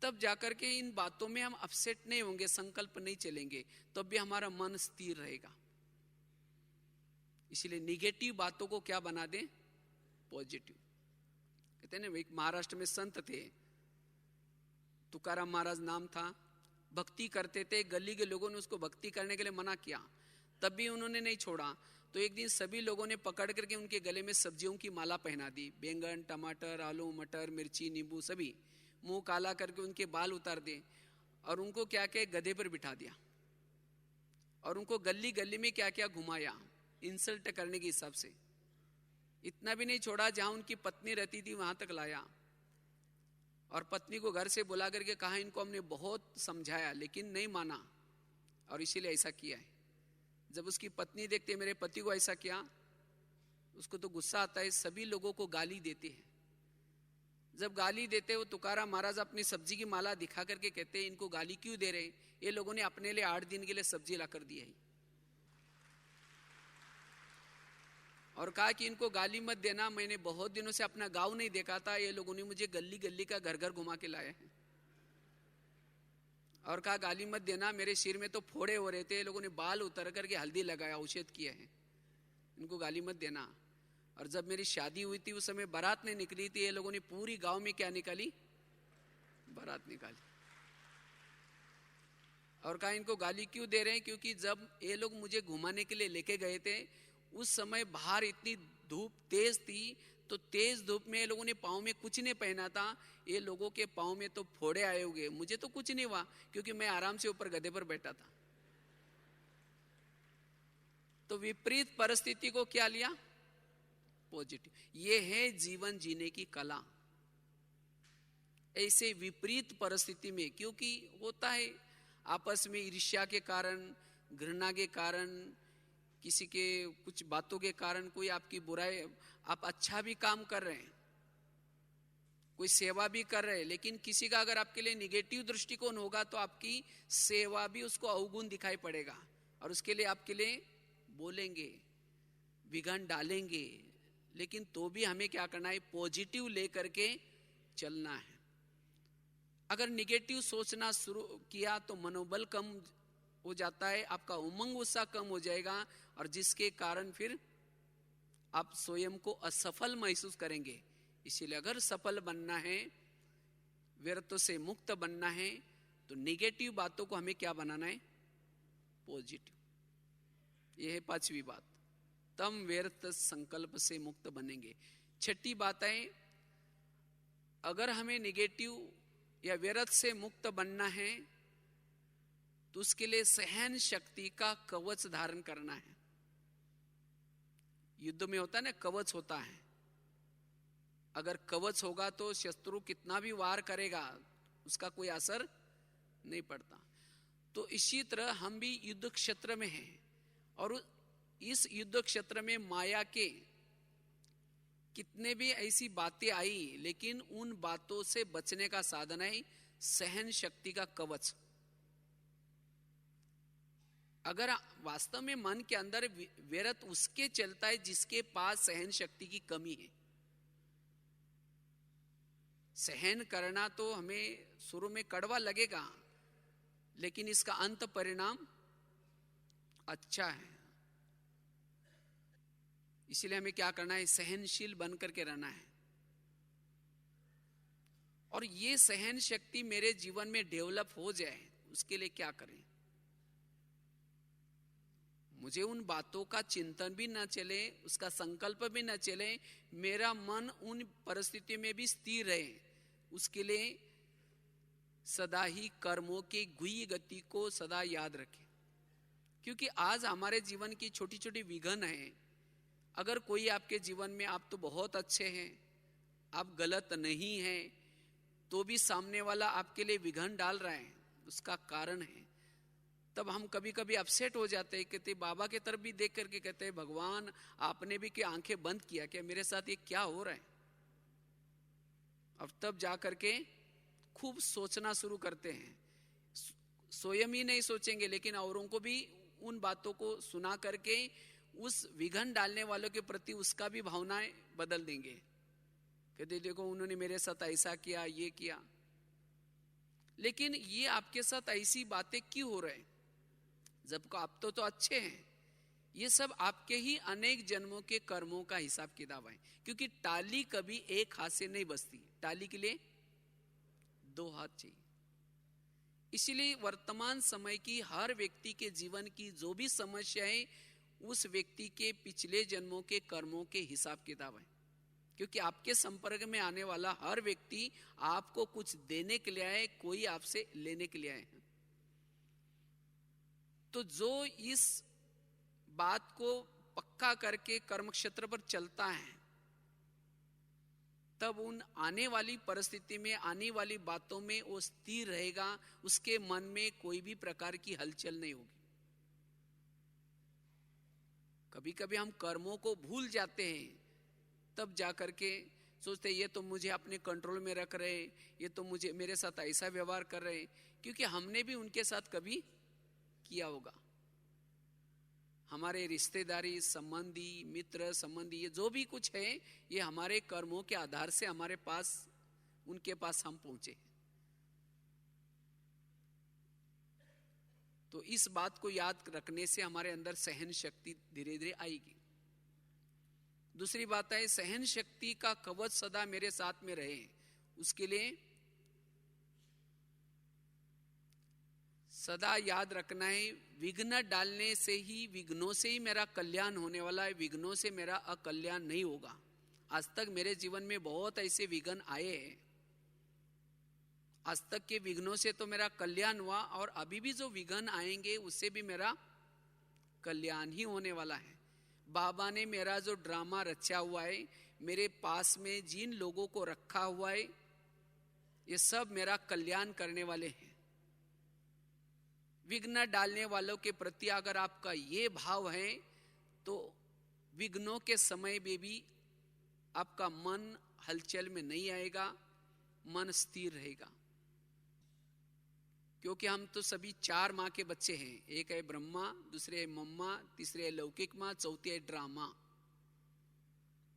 तब जाकर के इन बातों में हम अपसेट नहीं होंगे, संकल्प नहीं चलेंगे, तब भी हमारा मन स्थिर रहेगा। इसलिए निगेटिव बातों को क्या बना दें? पॉजिटिव। कहते हैं ना, एक महाराष्ट्र में संत थे, तुकाराम महाराज नाम था, भक्ति करते थे। गली के लोगों ने उसको भक्ति करने के लिए मना किया, तब भी उन्होंने नहीं छोड़ा। तो एक दिन सभी लोगों ने पकड़ करके उनके गले में सब्जियों की माला पहना दी, बैंगन, टमाटर, आलू, मटर, मिर्ची, नींबू सभी, मुंह काला करके उनके बाल उतार दिए और उनको क्या क्या गधे पर बिठा दिया और उनको गली गली में क्या क्या घुमाया इंसल्ट करने के हिसाब से। इतना भी नहीं छोड़ा, जहां उनकी पत्नी रहती थी वहां तक लाया और पत्नी को घर से बुला करके कहा इनको हमने बहुत समझाया लेकिन नहीं माना और इसीलिए ऐसा किया है। जब उसकी पत्नी देखते मेरे पति को ऐसा किया, उसको तो गुस्सा आता है, सभी लोगों को गाली देते हैं। जब गाली देते वो तुकाराम महाराज अपनी सब्जी की माला दिखा करके कहते हैं इनको गाली क्यों दे रहे, ये लोगों ने अपने लिए 8 दिन के लिए सब्जी ला कर दी है और कहा कि इनको गाली मत देना, मैंने बहुत दिनों से अपना गांव नहीं देखा था, ये लोगों ने मुझे गली गली का घर घर घुमा के लाया है और कहा गाली मत देना, मेरे सिर में तो फोड़े हो रहे थे, ये लोगों ने बाल उतर करके हल्दी लगाया, औषध किया है, इनको गाली मत देना। और जब मेरी शादी हुई थी उस समय बारात नहीं निकली थी, ये लोगों ने पूरी गांव में क्या निकाली, बारात निकाली और कहा इनको गाली क्यों दे रहे हैं, क्योंकि जब ये लोग मुझे घुमाने के लिए लेके गए थे उस समय बाहर इतनी धूप तेज थी, तो तेज धूप में ये लोगों ने पाँव में कुछ नहीं पहना था, ये लोगों के पाँव में तो फोड़े आए होंगे, मुझे तो कुछ नहीं हुआ क्योंकि मैं आराम से ऊपर गधे पर बैठा था। तो विपरीत परिस्थिति को क्या लिया, पॉजिटिव। ये है जीवन जीने की कला। ऐसे विपरीत परिस्थिति में, क्योंकि होता है आपस में ईर्ष्या के कारण, घृणा के कारण, किसी के कुछ बातों के कारण कोई आपकी बुराई, आप अच्छा भी काम कर रहे हैं, कोई सेवा भी कर रहे हैं, लेकिन किसी का अगर आपके लिए निगेटिव दृष्टिकोण होगा तो आपकी सेवा भी उसको अवगुण दिखाई पड़ेगा और उसके लिए आपके लिए बोलेंगे, विघन डालेंगे। लेकिन तो भी हमें क्या करना है, पॉजिटिव लेकर के चलना है। अगर निगेटिव सोचना शुरू किया तो मनोबल कम हो जाता है, आपका उमंग उत्साह कम हो जाएगा और जिसके कारण फिर आप स्वयं को असफल महसूस करेंगे। इसीलिए अगर सफल बनना है, व्यर्थों से मुक्त बनना है, तो निगेटिव बातों को हमें क्या बनाना है, पॉजिटिव। यह है 5वीं बात, तम व्यर्थ संकल्प से मुक्त बनेंगे। 6ठी बात है, अगर हमें निगेटिव या व्यर्थ से मुक्त बनना है तो उसके लिए सहन शक्ति का कवच धारण करना है। युद्ध में होता है ना, कवच होता है, अगर कवच होगा तो शत्रु कितना भी वार करेगा उसका कोई असर नहीं पड़ता। तो इसी तरह हम भी युद्ध क्षेत्र में हैं और इस युद्ध क्षेत्र में माया के कितने भी ऐसी बातें आई, लेकिन उन बातों से बचने का साधन है सहन शक्ति का कवच। अगर वास्तव में मन के अंदर व्यर्थ उसके चलता है जिसके पास सहन शक्ति की कमी है। सहन करना तो हमें शुरू में कड़वा लगेगा, लेकिन इसका अंत परिणाम अच्छा है। इसलिए हमें क्या करना है, सहनशील बन करके रहना है। और ये सहन शक्ति मेरे जीवन में डेवलप हो जाए, उसके लिए क्या करें, मुझे उन बातों का चिंतन भी न चले, उसका संकल्प भी न चले, मेरा मन उन परिस्थितियों में भी स्थिर रहे, उसके लिए सदा ही कर्मों की गुई गति को सदा याद रखें। क्योंकि आज हमारे जीवन की छोटी छोटी विघन है। अगर कोई आपके जीवन में, आप तो बहुत अच्छे हैं, आप गलत नहीं हैं, तो भी सामने वाला आपके लिए विघन डाल रहा है, उसका कारण है। तब हम कभी कभी अपसेट हो जाते हैं, कहते बाबा के तरफ भी देख करके कहते हैं भगवान आपने भी क्या आंखें बंद किया क्या, मेरे साथ ये क्या हो रहा है। अब तब जा करके खूब सोचना शुरू करते हैं, स्वयं ही नहीं सोचेंगे लेकिन औरों को भी उन बातों को सुना करके उस विघन डालने वालों के प्रति उसका भी भावनाएं बदल देंगे। कहते देखो उन्होंने मेरे साथ ऐसा किया, ये किया। लेकिन ये आपके साथ ऐसी बातें क्यों हो रहे हैं, जबकि आप तो अच्छे हैं। ये सब आपके ही अनेक जन्मों के कर्मों का हिसाब किताब है। क्योंकि टाली कभी एक हाथ से नहीं बसती, टाली के लिए 2 हाथ चाहिए। इसलिए वर्तमान समय की हर व्यक्ति के जीवन की जो भी समस्या है उस व्यक्ति के पिछले जन्मों के कर्मों के हिसाब किताब है। क्योंकि आपके संपर्क में आने वाला हर व्यक्ति आपको कुछ देने के लिए आए, कोई आपसे लेने के लिए आए। तो जो इस बात को पक्का करके कर्म क्षेत्र पर चलता है, तब उन आने वाली परिस्थिति में, आने वाली बातों में वो स्थिर रहेगा, उसके मन में कोई भी प्रकार की हलचल नहीं होगी। कभी कभी हम कर्मों को भूल जाते हैं, तब जाकर के सोचते ये तो मुझे अपने कंट्रोल में रख रहे, ये तो मुझे मेरे साथ ऐसा व्यवहार कर रहे, क्योंकि हमने भी उनके साथ कभी किया होगा। हमारे रिश्तेदारी, संबंधी, मित्र संबंधी, ये जो भी कुछ है, ये हमारे कर्मों के आधार से हमारे पास, उनके पास हम पहुंचे। तो इस बात को याद रखने से हमारे अंदर सहन शक्ति धीरे धीरे आएगी। दूसरी बात है, सहन शक्ति का कवच सदा मेरे साथ में रहे, उसके लिए सदा याद रखना है, विघ्न डालने से ही, विघ्नों से ही मेरा कल्याण होने वाला है, विघ्नों से मेरा अकल्याण नहीं होगा। आज तक मेरे जीवन में बहुत ऐसे विघ्न आए हैं, आज तक के विघ्नों से तो मेरा कल्याण हुआ, और अभी भी जो विघ्न आएंगे उससे भी मेरा कल्याण ही होने वाला है। बाबा ने मेरा जो ड्रामा रचा हुआ है, मेरे पास में जिन लोगों को रखा हुआ है, ये सब मेरा कल्याण करने वाले हैं। विघ्न डालने वालों के प्रति अगर आपका ये भाव है, तो विघ्नों के समय में भी आपका मन हलचल में नहीं आएगा, मन स्थिर रहेगा। क्योंकि हम तो सभी 4 माँ के बच्चे हैं, एक है ब्रह्मा, दूसरे है मम्मा, तीसरे है लौकिक माँ, चौथी है ड्रामा।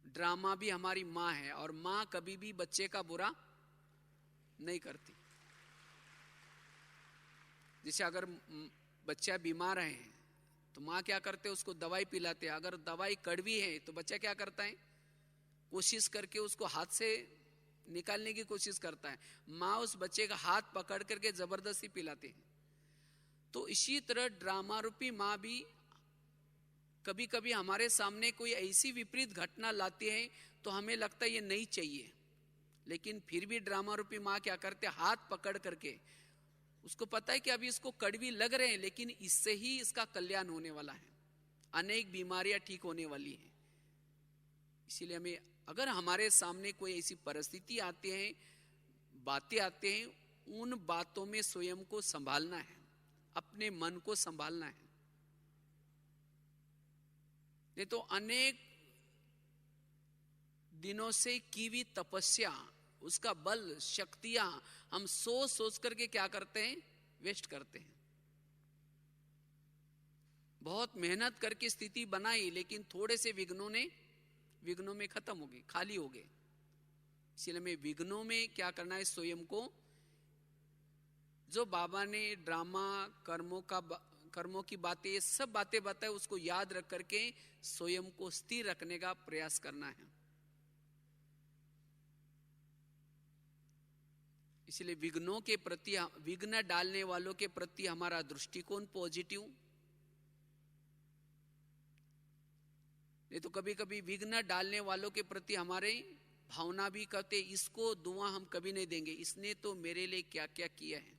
ड्रामा भी हमारी माँ है, और माँ कभी भी बच्चे का बुरा नहीं करती। जैसे अगर बच्चा बीमार है तो माँ क्या करते हैं, उसको दवाई पिलाते हैं। अगर दवाई कड़वी है तो बच्चा क्या करता है, कोशिश करके उसको हाथ से निकालने की कोशिश करता है। माँ उस बच्चे का हाथ पकड़ करके जबरदस्ती पिलाते हैं। तो इसी तरह ड्रामा रूपी माँ भी कभी कभी हमारे सामने कोई ऐसी विपरीत घटना लाती है तो हमें लगता है ये नहीं चाहिए, लेकिन फिर भी ड्रामा रूपी माँ क्या करते, हाथ पकड़ करके, उसको पता है कि अभी इसको कड़वी लग रहे हैं, लेकिन इससे ही इसका कल्याण होने वाला है, अनेक बीमारियां ठीक होने वाली हैं। इसीलिए हमें, अगर हमारे सामने कोई ऐसी परिस्थिति आती है, बातें आते हैं, उन बातों में स्वयं को संभालना है, अपने मन को संभालना है। नहीं तो अनेक दिनों से की हुई तपस्या, उसका बल, शक्तियां हम सोच सोच करके क्या करते हैं, वेस्ट करते हैं। बहुत मेहनत करके स्थिति बनाई, लेकिन थोड़े से विघ्नों में खत्म हो गए, खाली हो गए। इसलिए हमें विघ्नों में क्या करना है, स्वयं को, जो बाबा ने ड्रामा, कर्मों की बातें, ये सब बातें बताए, उसको याद रख करके स्वयं को स्थिर रखने का प्रयास करना है। इसलिए विघ्नों के प्रति, विघ्न डालने वालों के प्रति हमारा दृष्टिकोण पॉजिटिव। नहीं तो कभी कभी विघ्न डालने वालों के प्रति हमारे भावना भी कहते, इसको दुआ हम कभी नहीं देंगे, इसने तो मेरे लिए क्या क्या किया है।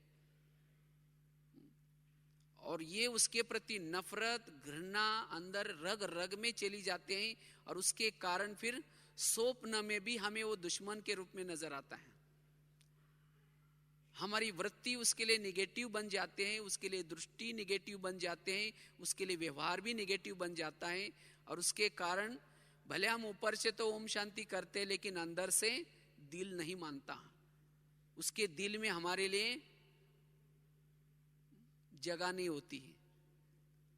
और ये उसके प्रति नफरत, घृणा अंदर रग रग में चली जाते हैं, और उसके कारण फिर स्वप्न में भी हमें वो दुश्मन के रूप में नजर आता है। हमारी वृत्ति उसके लिए निगेटिव बन जाते हैं, उसके लिए दृष्टि निगेटिव बन जाते हैं, उसके लिए व्यवहार भी निगेटिव बन जाता है। और उसके कारण भले हम ऊपर से तो ओम शांति करते हैं, लेकिन अंदर से दिल नहीं मानता। उसके दिल में हमारे लिए जगह नहीं होती है।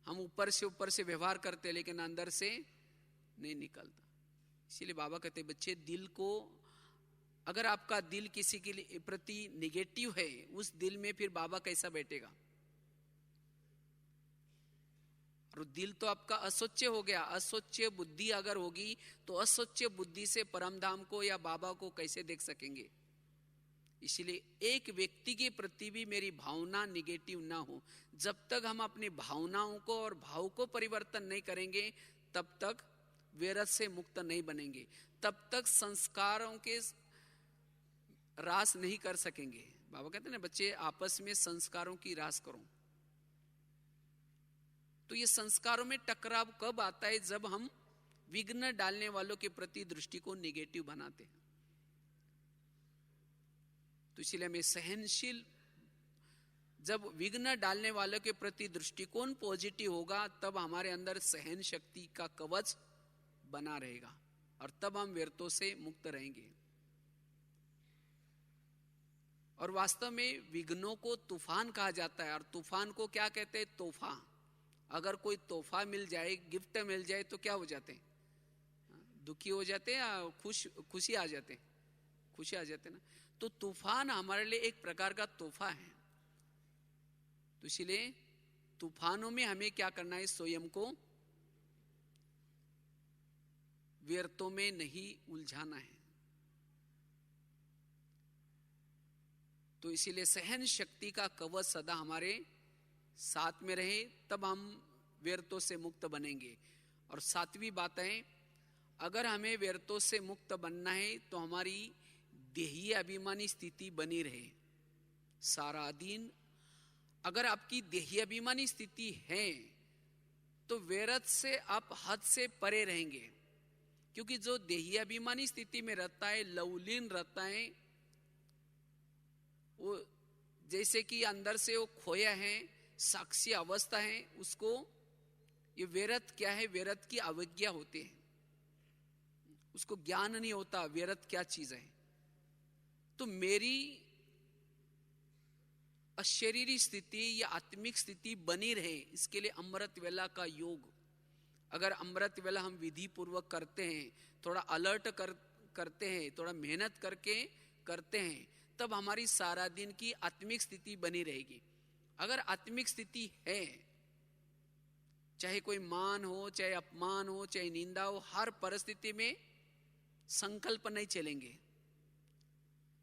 हम ऊपर से व्यवहार करते हैं, लेकिन अंदर से नहीं निकलता। इसीलिए बाबा कहते, बच्चे, दिल को, अगर आपका दिल किसी के लिए प्रति निगेटिव है, उस दिल में फिर बाबा कैसा बैठेगा। और दिल तो आपका असोच्य हो गया। असोच्य बुद्धि अगर होगी तो असोच्य बुद्धि से परमधाम को या बाबा को कैसे देख सकेंगे। इसलिए एक व्यक्ति के प्रति भी मेरी भावना निगेटिव ना हो। जब तक हम अपनी भावनाओं को और भाव को परिवर्तन नहीं करेंगे तब तक विरत से मुक्त नहीं बनेंगे, तब तक संस्कारों के रास नहीं कर सकेंगे। बाबा कहते हैं ना, बच्चे आपस में संस्कारों की रास करो। तो ये संस्कारों में टकराव कब आता है? जब हम विघ्न डालने वालों के प्रति दृष्टि को निगेटिव बनाते हैं। तो इसलिए हमें सहनशील, जब विघ्न डालने वालों के प्रति दृष्टिकोण पॉजिटिव होगा तब हमारे अंदर सहन शक्ति का कवच बना रहेगा और तब हम व्यर्थों से मुक्त रहेंगे। और वास्तव में विघ्नों को तूफान कहा जाता है। और तूफान को क्या कहते हैं? तोहफा। अगर कोई तोहफा मिल जाए, गिफ्ट मिल जाए तो क्या हो जाते हैं? दुखी हो जाते हैं या खुशी आ जाते हैं? खुशी आ जाते ना। तो तूफान हमारे लिए एक प्रकार का तोहफा है। तो इसलिए तूफानों में हमें क्या करना है? स्वयं को व्यर्थों में नहीं उलझाना है। तो इसीलिए सहन शक्ति का कवच सदा हमारे साथ में रहे, तब हम व्यर्थों से मुक्त बनेंगे। और सातवीं बात है, अगर हमें व्यर्थों से मुक्त बनना है तो हमारी देही अभिमानी स्थिति बनी रहे सारा दिन। अगर आपकी देही अभिमानी स्थिति है तो व्यर्थ से आप हद से परे रहेंगे, क्योंकि जो देही अभिमानी स्थिति में रहता है, लवलीन रहता है, वो जैसे कि अंदर से वो खोया है, साक्षी अवस्था है, उसको ये व्यर्थ क्या है? व्यर्थ की अवज्ञा होती है, उसको ज्ञान नहीं होता व्यर्थ क्या चीज है। तो मेरी अशरीरी स्थिति या आत्मिक स्थिति बनी रहे, इसके लिए अमृत वेला का योग, अगर अमृत वेला हम विधि पूर्वक करते हैं, थोड़ा अलर्ट करते हैं, थोड़ा मेहनत करके करते हैं, तब हमारी सारा दिन की आत्मिक स्थिति बनी रहेगी। अगर आत्मिक स्थिति है, चाहे कोई मान हो, चाहे अपमान हो, चाहे निंदा हो, हर परिस्थिति में संकल्प नहीं चलेंगे,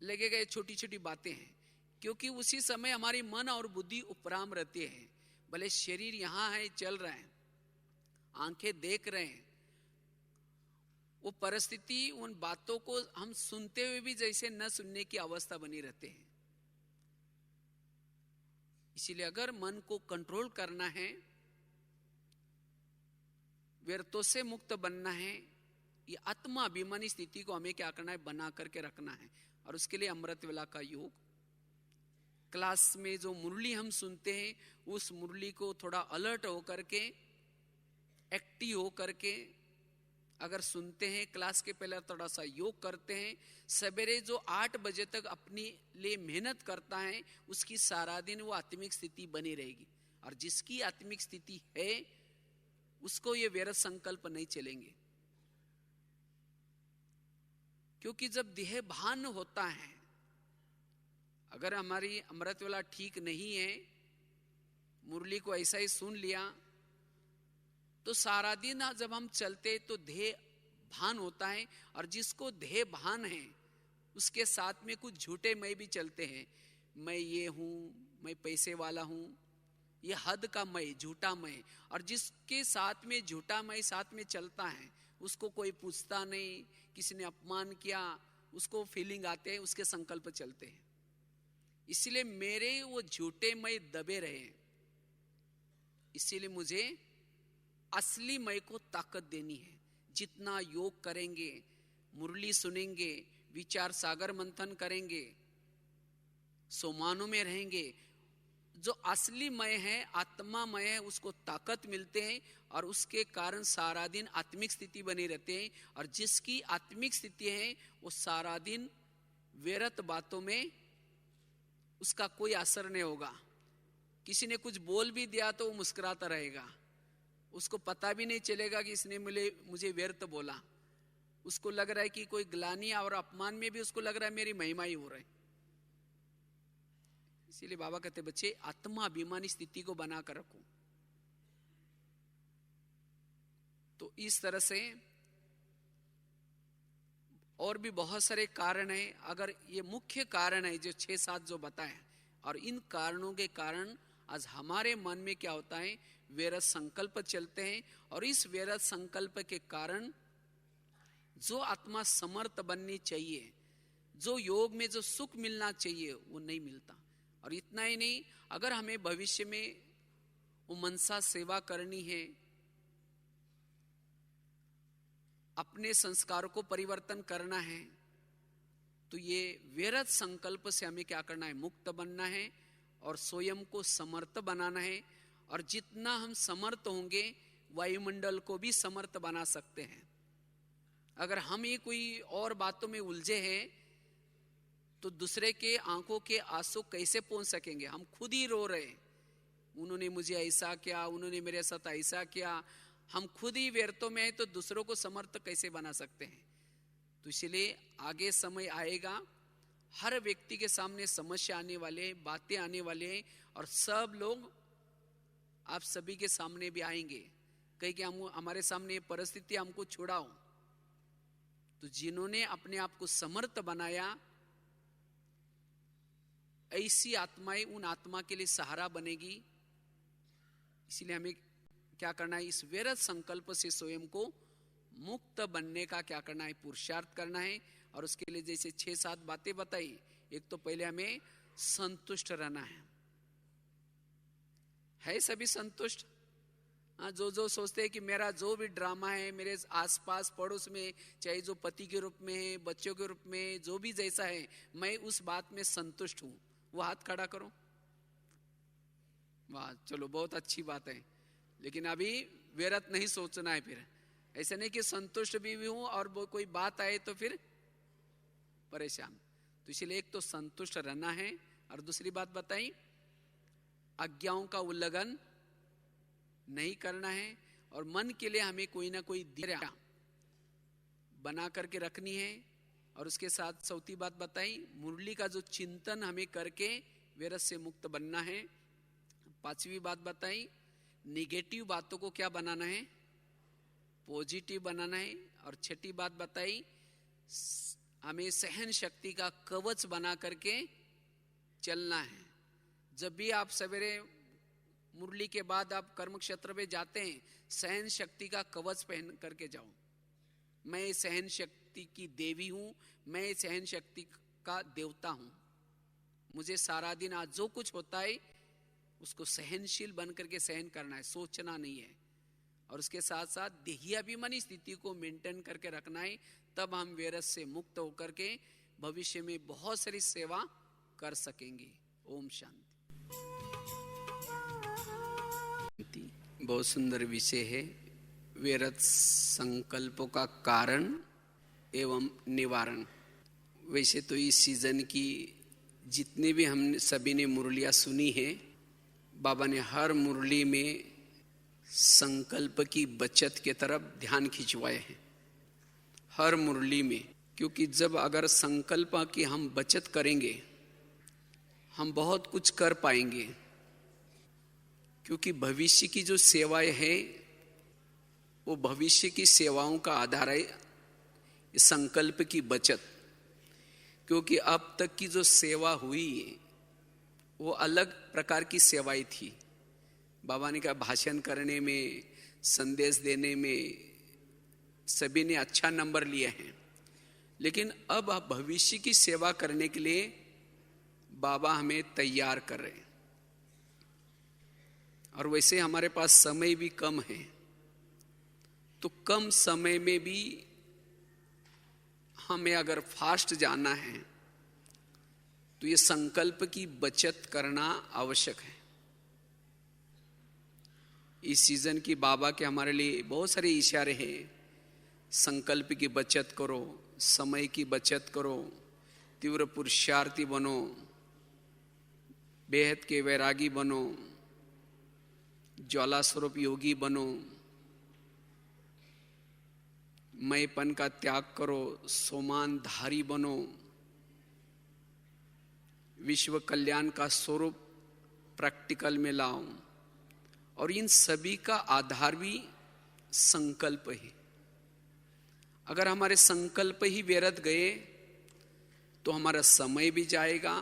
लगेगा ये छोटी छोटी बातें हैं, क्योंकि उसी समय हमारी मन और बुद्धि उपराम रहती है। भले शरीर यहां है, चल रहा है, आंखें देख रहे हैं, वो परिस्थिति, उन बातों को हम सुनते हुए भी जैसे न सुनने की अवस्था बनी रहते हैं। इसीलिए अगर मन को कंट्रोल करना है, व्यर्थों से मुक्त बनना है, ये आत्मा अभिमानी स्थिति को हमें क्या करना है? बना करके रखना है। और उसके लिए अमृत वेला का योग, क्लास में जो मुरली हम सुनते हैं, उस मुरली को थोड़ा अलर्ट होकर के, एक्टिव होकर के अगर सुनते हैं, क्लास के पहले थोड़ा सा योग करते हैं, सवेरे जो 8 बजे तक अपने लिए मेहनत करता है, उसकी सारा दिन वो आत्मिक स्थिति बनी रहेगी। और जिसकी आत्मिक स्थिति है उसको ये व्यर्थ संकल्प नहीं चलेंगे, क्योंकि जब देह भान होता है, अगर हमारी अमृत वेला ठीक नहीं है, मुरली को ऐसा ही सुन लिया, तो सारा दिन जब हम चलते तो देह भान होता है। और जिसको देह भान है उसके साथ में कुछ झूठे मैं भी चलते हैं, मैं ये हूं, मैं पैसे वाला हूं, ये हद का मैं, झूठा मैं। और जिसके साथ में झूठा मैं साथ में चलता है, उसको कोई पूछता नहीं, किसी ने अपमान किया, उसको फीलिंग आते हैं, उसके संकल्प चलते हैं। इसलिए मेरे वो झूठे मैं दबे रहे, इसीलिए मुझे असली मैं को ताकत देनी है। जितना योग करेंगे, मुरली सुनेंगे, विचार सागर मंथन करेंगे, सोमानों में रहेंगे, जो असली मय है, आत्मा मय है, उसको ताकत मिलते हैं और उसके कारण सारा दिन आत्मिक स्थिति बनी रहते हैं। और जिसकी आत्मिक स्थिति है वो सारा दिन व्यर्थ बातों में उसका कोई असर नहीं होगा। किसी ने कुछ बोल भी दिया तो वो मुस्कुराता रहेगा, उसको पता भी नहीं चलेगा कि इसने मुझे व्यर्थ बोला। उसको लग रहा है कि कोई ग्लानि और अपमान में भी उसको लग रहा है मेरी महिमा ही हो रही। इसीलिए बाबा कहते बच्चे आत्मा अभिमानी स्थिति को बनाकर रखो। तो इस तरह से और भी बहुत सारे कारण है। अगर ये मुख्य कारण है जो 6-7 जो बताए, और इन कारणों के कारण आज हमारे मन में क्या होता है, व्यर्थ संकल्प चलते हैं, और इस व्यर्थ संकल्प के कारण जो आत्मा समर्थ बननी चाहिए, जो योग में जो सुख मिलना चाहिए, वो नहीं मिलता। और इतना ही नहीं, अगर हमें भविष्य में वो मनसा सेवा करनी है, अपने संस्कारों को परिवर्तन करना है, तो ये व्यर्थ संकल्प से हमें क्या करना है, मुक्त बनना है और स्वयं को समर्थ बनाना है। और जितना हम समर्थ होंगे, वायुमंडल को भी समर्थ बना सकते हैं। अगर हम ही कोई और बातों में उलझे हैं, तो दूसरे के आंखों के आंसू कैसे पहुंच सकेंगे? हम खुद ही रो रहे, उन्होंने मुझे ऐसा किया, उन्होंने मेरे साथ ऐसा किया। हम खुद ही व्यर्थों में हैं, तो दूसरों को समर्थ कैसे बना सकते हैं? तो इसलिए आगे समय आएगा, हर व्यक्ति के सामने समस्या आने वाले, बातें आने वाले हैं, और सब लोग आप सभी के सामने भी आएंगे, कहीं कि हम हमारे सामने ये परिस्थिति हमको छुड़ाओ। तो जिन्होंने अपने आप को समर्थ बनाया, ऐसी आत्माएं उन आत्मा के लिए सहारा बनेगी। इसलिए हमें क्या करना है, इस व्यर्थ संकल्प से स्वयं को मुक्त बनने का क्या करना है, पुरुषार्थ करना है। और उसके लिए जैसे 6-7 बातें बताई, एक तो पहले हमें संतुष्ट रहना है सभी संतुष्ट? हाँ, जो सोचते हैं कि मेरा जो भी ड्रामा है मेरे आसपास पड़ोस में, चाहे जो पति के रूप में है, बच्चों के रूप में, जो भी जैसा है, मैं उस बात में संतुष्ट हूं, वो हाथ खड़ा करो। वाह, चलो बहुत अच्छी बात है। लेकिन अभी व्यर्थ नहीं सोचना है। फिर ऐसा नहीं कि संतुष्ट भी हूं और वो कोई बात आए तो फिर परेशान। तो इसलिए एक तो संतुष्ट रहना है, और दूसरी बात बताई, आज्ञाओं का उल्लंघन नहीं करना है, और मन के लिए हमें कोई ना कोई धैर्य बना करके रखनी है। और उसके साथ चौथी बात बताई, मुरली का जो चिंतन हमें करके व्यर्थ से मुक्त बनना है। 5वीं बात बताई, निगेटिव बातों को क्या बनाना है, पॉजिटिव बनाना है। और 6ठी बात बताई, हमें सहन शक्ति का कवच बना करके चलना है। जब भी आप सवेरे मुरली के बाद आप कर्म क्षेत्र में जाते हैं, सहन शक्ति का कवच पहन करके जाओ। मैं सहन शक्ति की देवी हूं, मैं सहन शक्ति का देवता हूं। मुझे सारा दिन आज जो कुछ होता है उसको सहनशील बन करके सहन करना है, सोचना नहीं है। और उसके साथ साथ देहाभिमानी स्थिति को मेंटेन करके रखना है। तब हम व्यर्थ से मुक्त होकर के भविष्य में बहुत सारी सेवा कर सकेंगे। ओम शांति। बहुत सुंदर विषय है, व्यर्थ संकल्पों का कारण एवं निवारण। वैसे तो इस सीजन की जितने भी हम सभी ने मुरलियाँ सुनी है, बाबा ने हर मुरली में संकल्प की बचत के तरफ ध्यान खिंचवाए हैं, हर मुरली में। क्योंकि जब अगर संकल्प की हम बचत करेंगे, हम बहुत कुछ कर पाएंगे। क्योंकि भविष्य की जो सेवाएं हैं, वो भविष्य की सेवाओं का आधार है संकल्प की बचत। क्योंकि अब तक की जो सेवा हुई वो अलग प्रकार की सेवाएं थी। बाबा ने कहा, भाषण करने में, संदेश देने में सभी ने अच्छा नंबर लिए हैं। लेकिन अब भविष्य की सेवा करने के लिए बाबा हमें तैयार कर रहे हैं। और वैसे हमारे पास समय भी कम है, तो कम समय में भी हमें अगर फास्ट जाना है तो ये संकल्प की बचत करना आवश्यक है। इस सीजन की बाबा के हमारे लिए बहुत सारे इशारे हैं। संकल्प की बचत करो, समय की बचत करो, तीव्र पुरुषार्थी बनो, बेहद के वैरागी बनो, ज्वाला स्वरूप योगी बनो, मैंपन का त्याग करो, सोमान धारी बनो, विश्व कल्याण का स्वरूप प्रैक्टिकल में लाओ। और इन सभी का आधार भी संकल्प है। अगर हमारे संकल्प ही व्यर्थ गए तो हमारा समय भी जाएगा,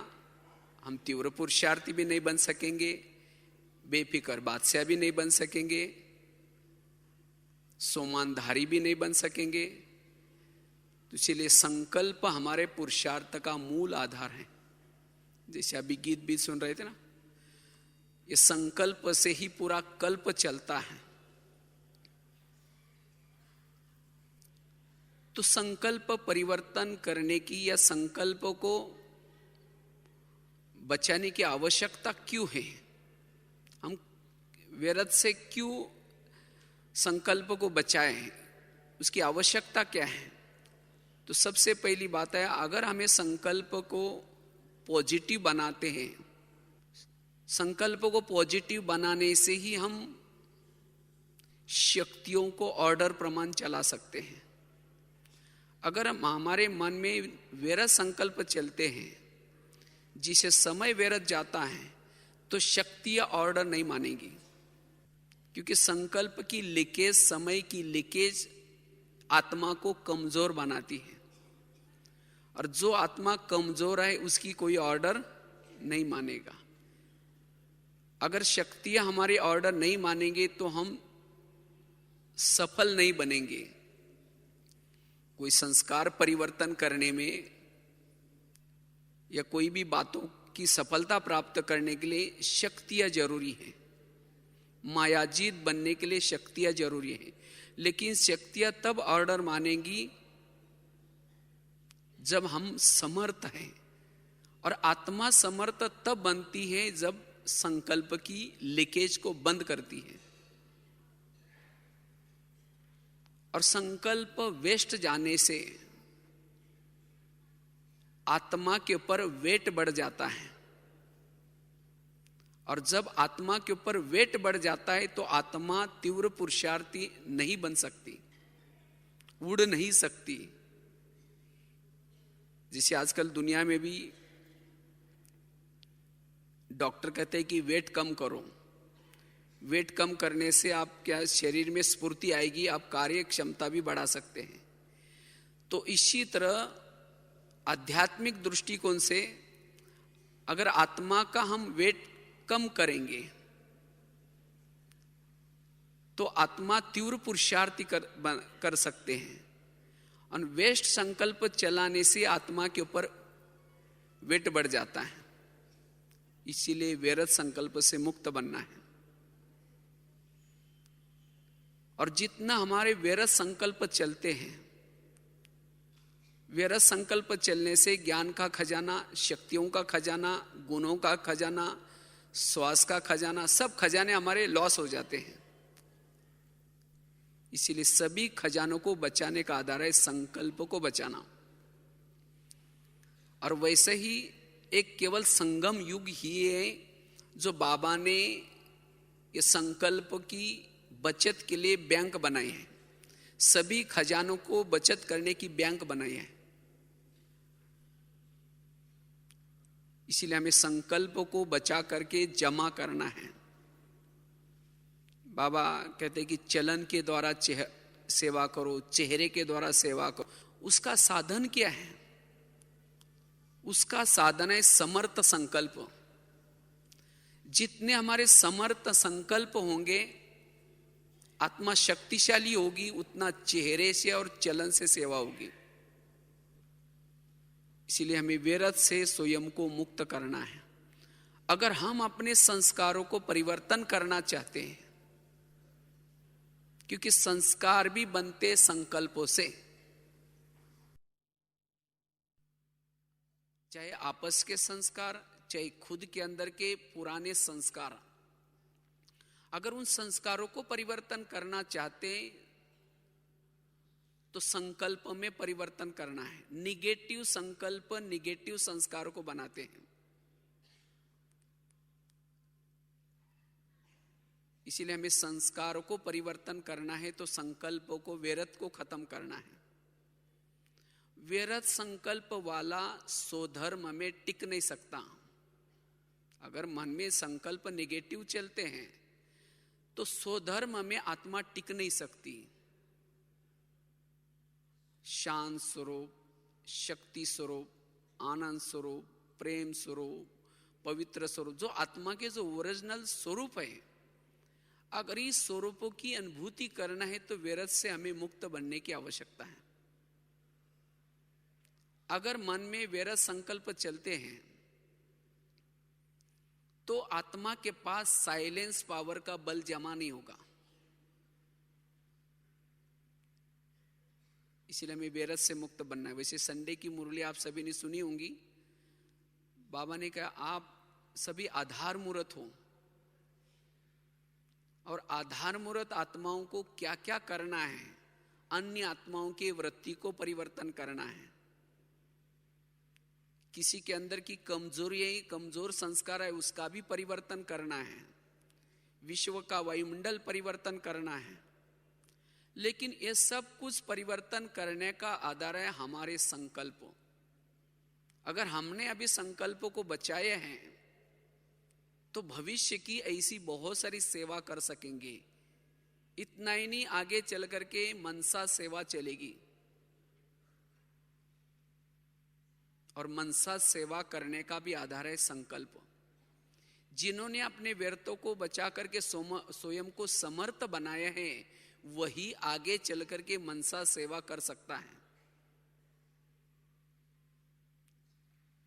हम तीव्र पुरुषार्थी भी नहीं बन सकेंगे, बेफिक्र बादशाह भी नहीं बन सकेंगे, सोमानधारी भी नहीं बन सकेंगे। तो इसलिए संकल्प हमारे पुरुषार्थ का मूल आधार है। जैसे अभी गीत भी सुन रहे थे ना, ये संकल्प से ही पूरा कल्प चलता है। तो संकल्प परिवर्तन करने की या संकल्प को बचाने की आवश्यकता क्यों है? हम व्यर्थ से क्यों संकल्प को बचाएं? उसकी आवश्यकता क्या है? तो सबसे पहली बात है, अगर हमें संकल्प को पॉजिटिव बनाते हैं, संकल्प को पॉजिटिव बनाने से ही हम शक्तियों को ऑर्डर प्रमाण चला सकते हैं। अगर हम हमारे मन में व्यर्थ संकल्प चलते हैं, जिसे समय व्यर्थ जाता है, तो शक्तियां ऑर्डर नहीं मानेगी, क्योंकि संकल्प की लीकेज, समय की लीकेज आत्मा को कमजोर बनाती है, और जो आत्मा कमजोर है उसकी कोई ऑर्डर नहीं मानेगा। अगर शक्तियां हमारी ऑर्डर नहीं मानेंगे तो हम सफल नहीं बनेंगे। कोई संस्कार परिवर्तन करने में या कोई भी बातों की सफलता प्राप्त करने के लिए शक्तियां जरूरी है, मायाजीत बनने के लिए शक्तियां जरूरी है। लेकिन शक्तियां तब ऑर्डर मानेंगी जब हम समर्थ हैं, और आत्मा समर्थ तब बनती है जब संकल्प की लीकेज को बंद करती है। और संकल्प वेस्ट जाने से आत्मा के ऊपर वेट बढ़ जाता है, और जब आत्मा के ऊपर वेट बढ़ जाता है तो आत्मा तीव्र पुरुषार्थी नहीं बन सकती, उड़ नहीं सकती। जैसे आजकल दुनिया में भी डॉक्टर कहते हैं कि वेट कम करो, वेट कम करने से आप क्या शरीर में स्फूर्ति आएगी, आप कार्य क्षमता भी बढ़ा सकते हैं। तो इसी तरह आध्यात्मिक दृष्टिकोण से अगर आत्मा का हम वेट कम करेंगे तो आत्मा तीव्र पुरुषार्थी कर सकते हैं, और वेस्ट संकल्प चलाने से आत्मा के ऊपर वेट बढ़ जाता है। इसीलिए व्यर्थ संकल्प से मुक्त बनना है। और जितना हमारे व्यर्थ संकल्प चलते हैं, व्यर्थ संकल्प चलने से ज्ञान का खजाना, शक्तियों का खजाना, गुणों का खजाना, श्वास का खजाना, सब खजाने हमारे लॉस हो जाते हैं। इसीलिए सभी खजानों को बचाने का आधार है संकल्प को बचाना। और वैसे ही एक केवल संगम युग ही है जो बाबा ने ये संकल्प की बचत के लिए बैंक बनाए हैं। सभी खजानों को बचत करने की बैंक बनाई है। इसीलिए हमें संकल्प को बचा करके जमा करना है। बाबा कहते हैं कि चलन के द्वारा सेवा करो, चेहरे के द्वारा सेवा करो। उसका साधन क्या है? उसका साधन है समर्थ संकल्प। जितने हमारे समर्थ संकल्प होंगे, आत्मा शक्तिशाली होगी, उतना चेहरे से और चलन से सेवा होगी। इसीलिए हमें व्यर्थ से स्वयं को मुक्त करना है। अगर हम अपने संस्कारों को परिवर्तन करना चाहते हैं, क्योंकि संस्कार भी बनते संकल्पों से, चाहे आपस के संस्कार, चाहे खुद के अंदर के पुराने संस्कार, अगर उन संस्कारों को परिवर्तन करना चाहते हैं तो संकल्प में परिवर्तन करना है। निगेटिव संकल्प निगेटिव संस्कारों को बनाते हैं। इसीलिए हमें संस्कारों को परिवर्तन करना है तो संकल्पों को, व्यर्थ को खत्म करना है। व्यर्थ संकल्प वाला स्वधर्म में टिक नहीं सकता। अगर मन में संकल्प नेगेटिव चलते हैं तो स्वधर्म में आत्मा टिक नहीं सकती। शांत स्वरूप, शक्ति स्वरूप, आनंद स्वरूप, प्रेम स्वरूप, पवित्र स्वरूप, जो आत्मा के जो ओरिजिनल स्वरूप है, अगर इस स्वरूपों की अनुभूति करना है तो विरत से हमें मुक्त बनने की आवश्यकता है। अगर मन में विरत संकल्प चलते हैं तो आत्मा के पास साइलेंस पावर का बल जमा नहीं होगा। इसलिए हमें विरत से मुक्त बनना है। वैसे संडे की मुरली आप सभी ने सुनी होंगी। बाबा ने कहा आप सभी आधार मूर्त हो, और आधार मूर्त आत्माओं को क्या क्या करना है, अन्य आत्माओं की वृत्ति को परिवर्तन करना है। किसी के अंदर की कमजोरी, कमजोर संस्कार है, उसका भी परिवर्तन करना है। विश्व का वायुमंडल परिवर्तन करना है। लेकिन ये सब कुछ परिवर्तन करने का आधार है हमारे संकल्प। अगर हमने अभी संकल्पों को बचाए हैं तो भविष्य की ऐसी बहुत सारी सेवा कर सकेंगे। इतना ही नहीं, आगे चल करके मनसा सेवा चलेगी, और मनसा सेवा करने का भी आधार है संकल्प। जिन्होंने अपने व्यर्थों को बचा करके स्वयं को समर्थ बनाया है, वही आगे चल करके मनसा सेवा कर सकता है।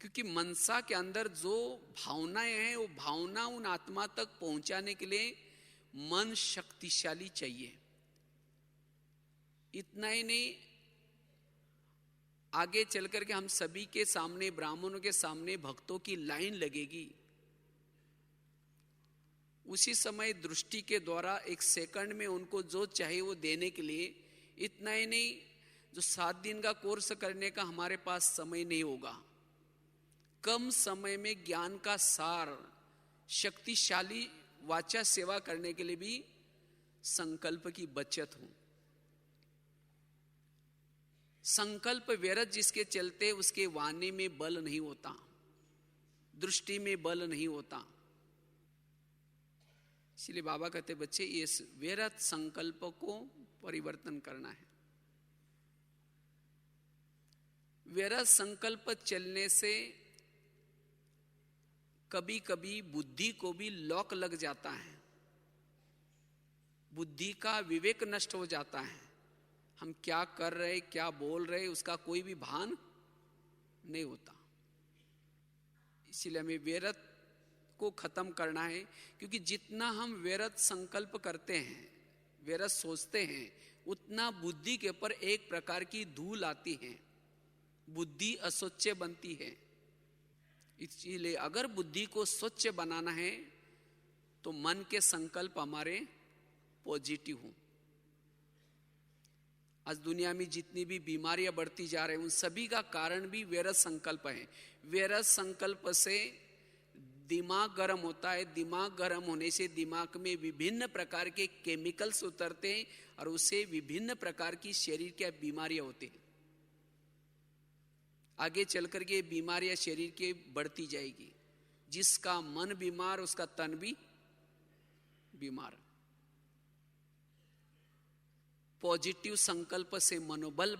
क्योंकि मनसा के अंदर जो भावनाएं हैं, वो भावना उन आत्मा तक पहुंचाने के लिए मन शक्तिशाली चाहिए। इतना ही नहीं, आगे चल करके हम सभी के सामने, ब्राह्मणों के सामने भक्तों की लाइन लगेगी। उसी समय दृष्टि के द्वारा एक सेकंड में उनको जो चाहिए वो देने के लिए, इतना ही नहीं, जो 7 दिन का कोर्स करने का हमारे पास समय नहीं होगा, कम समय में ज्ञान का सार, शक्तिशाली वाचा सेवा करने के लिए भी संकल्प की बचत हो। संकल्प व्यर्थ जिसके चलते उसके वाणी में बल नहीं होता, दृष्टि में बल नहीं होता। इसलिए बाबा कहते बच्चे, इस व्यर्थ संकल्प को परिवर्तन करना है। व्यर्थ संकल्प चलने से कभी कभी बुद्धि को भी लॉक लग जाता है, बुद्धि का विवेक नष्ट हो जाता है। हम क्या कर रहे, क्या बोल रहे, उसका कोई भी भान नहीं होता। इसीलिए हमें व्यर्थ को खत्म करना है। क्योंकि जितना हम व्यर्थ संकल्प करते हैं, व्यर्थ सोचते हैं, उतना बुद्धि के ऊपर एक प्रकार की धूल आती है, बुद्धि अस्वच्छ बनती है। इसलिए अगर बुद्धि को स्वच्छ बनाना है तो मन के संकल्प हमारे पॉजिटिव हों। आज दुनिया में जितनी भी बीमारियां बढ़ती जा रही हैं, उन सभी का कारण भी व्यर्थ संकल्प है। व्यर्थ संकल्प से दिमाग गर्म होता है, दिमाग गर्म होने से दिमाग में विभिन्न प्रकार के केमिकल्स उतरते हैं और उससे विभिन्न प्रकार की शरीर की बीमारियां होती हैं। आगे चलकर के बीमारियां शरीर के बढ़ती जाएगी। जिसका मन बीमार, उसका तन भी बीमार। पॉजिटिव संकल्प से मनोबल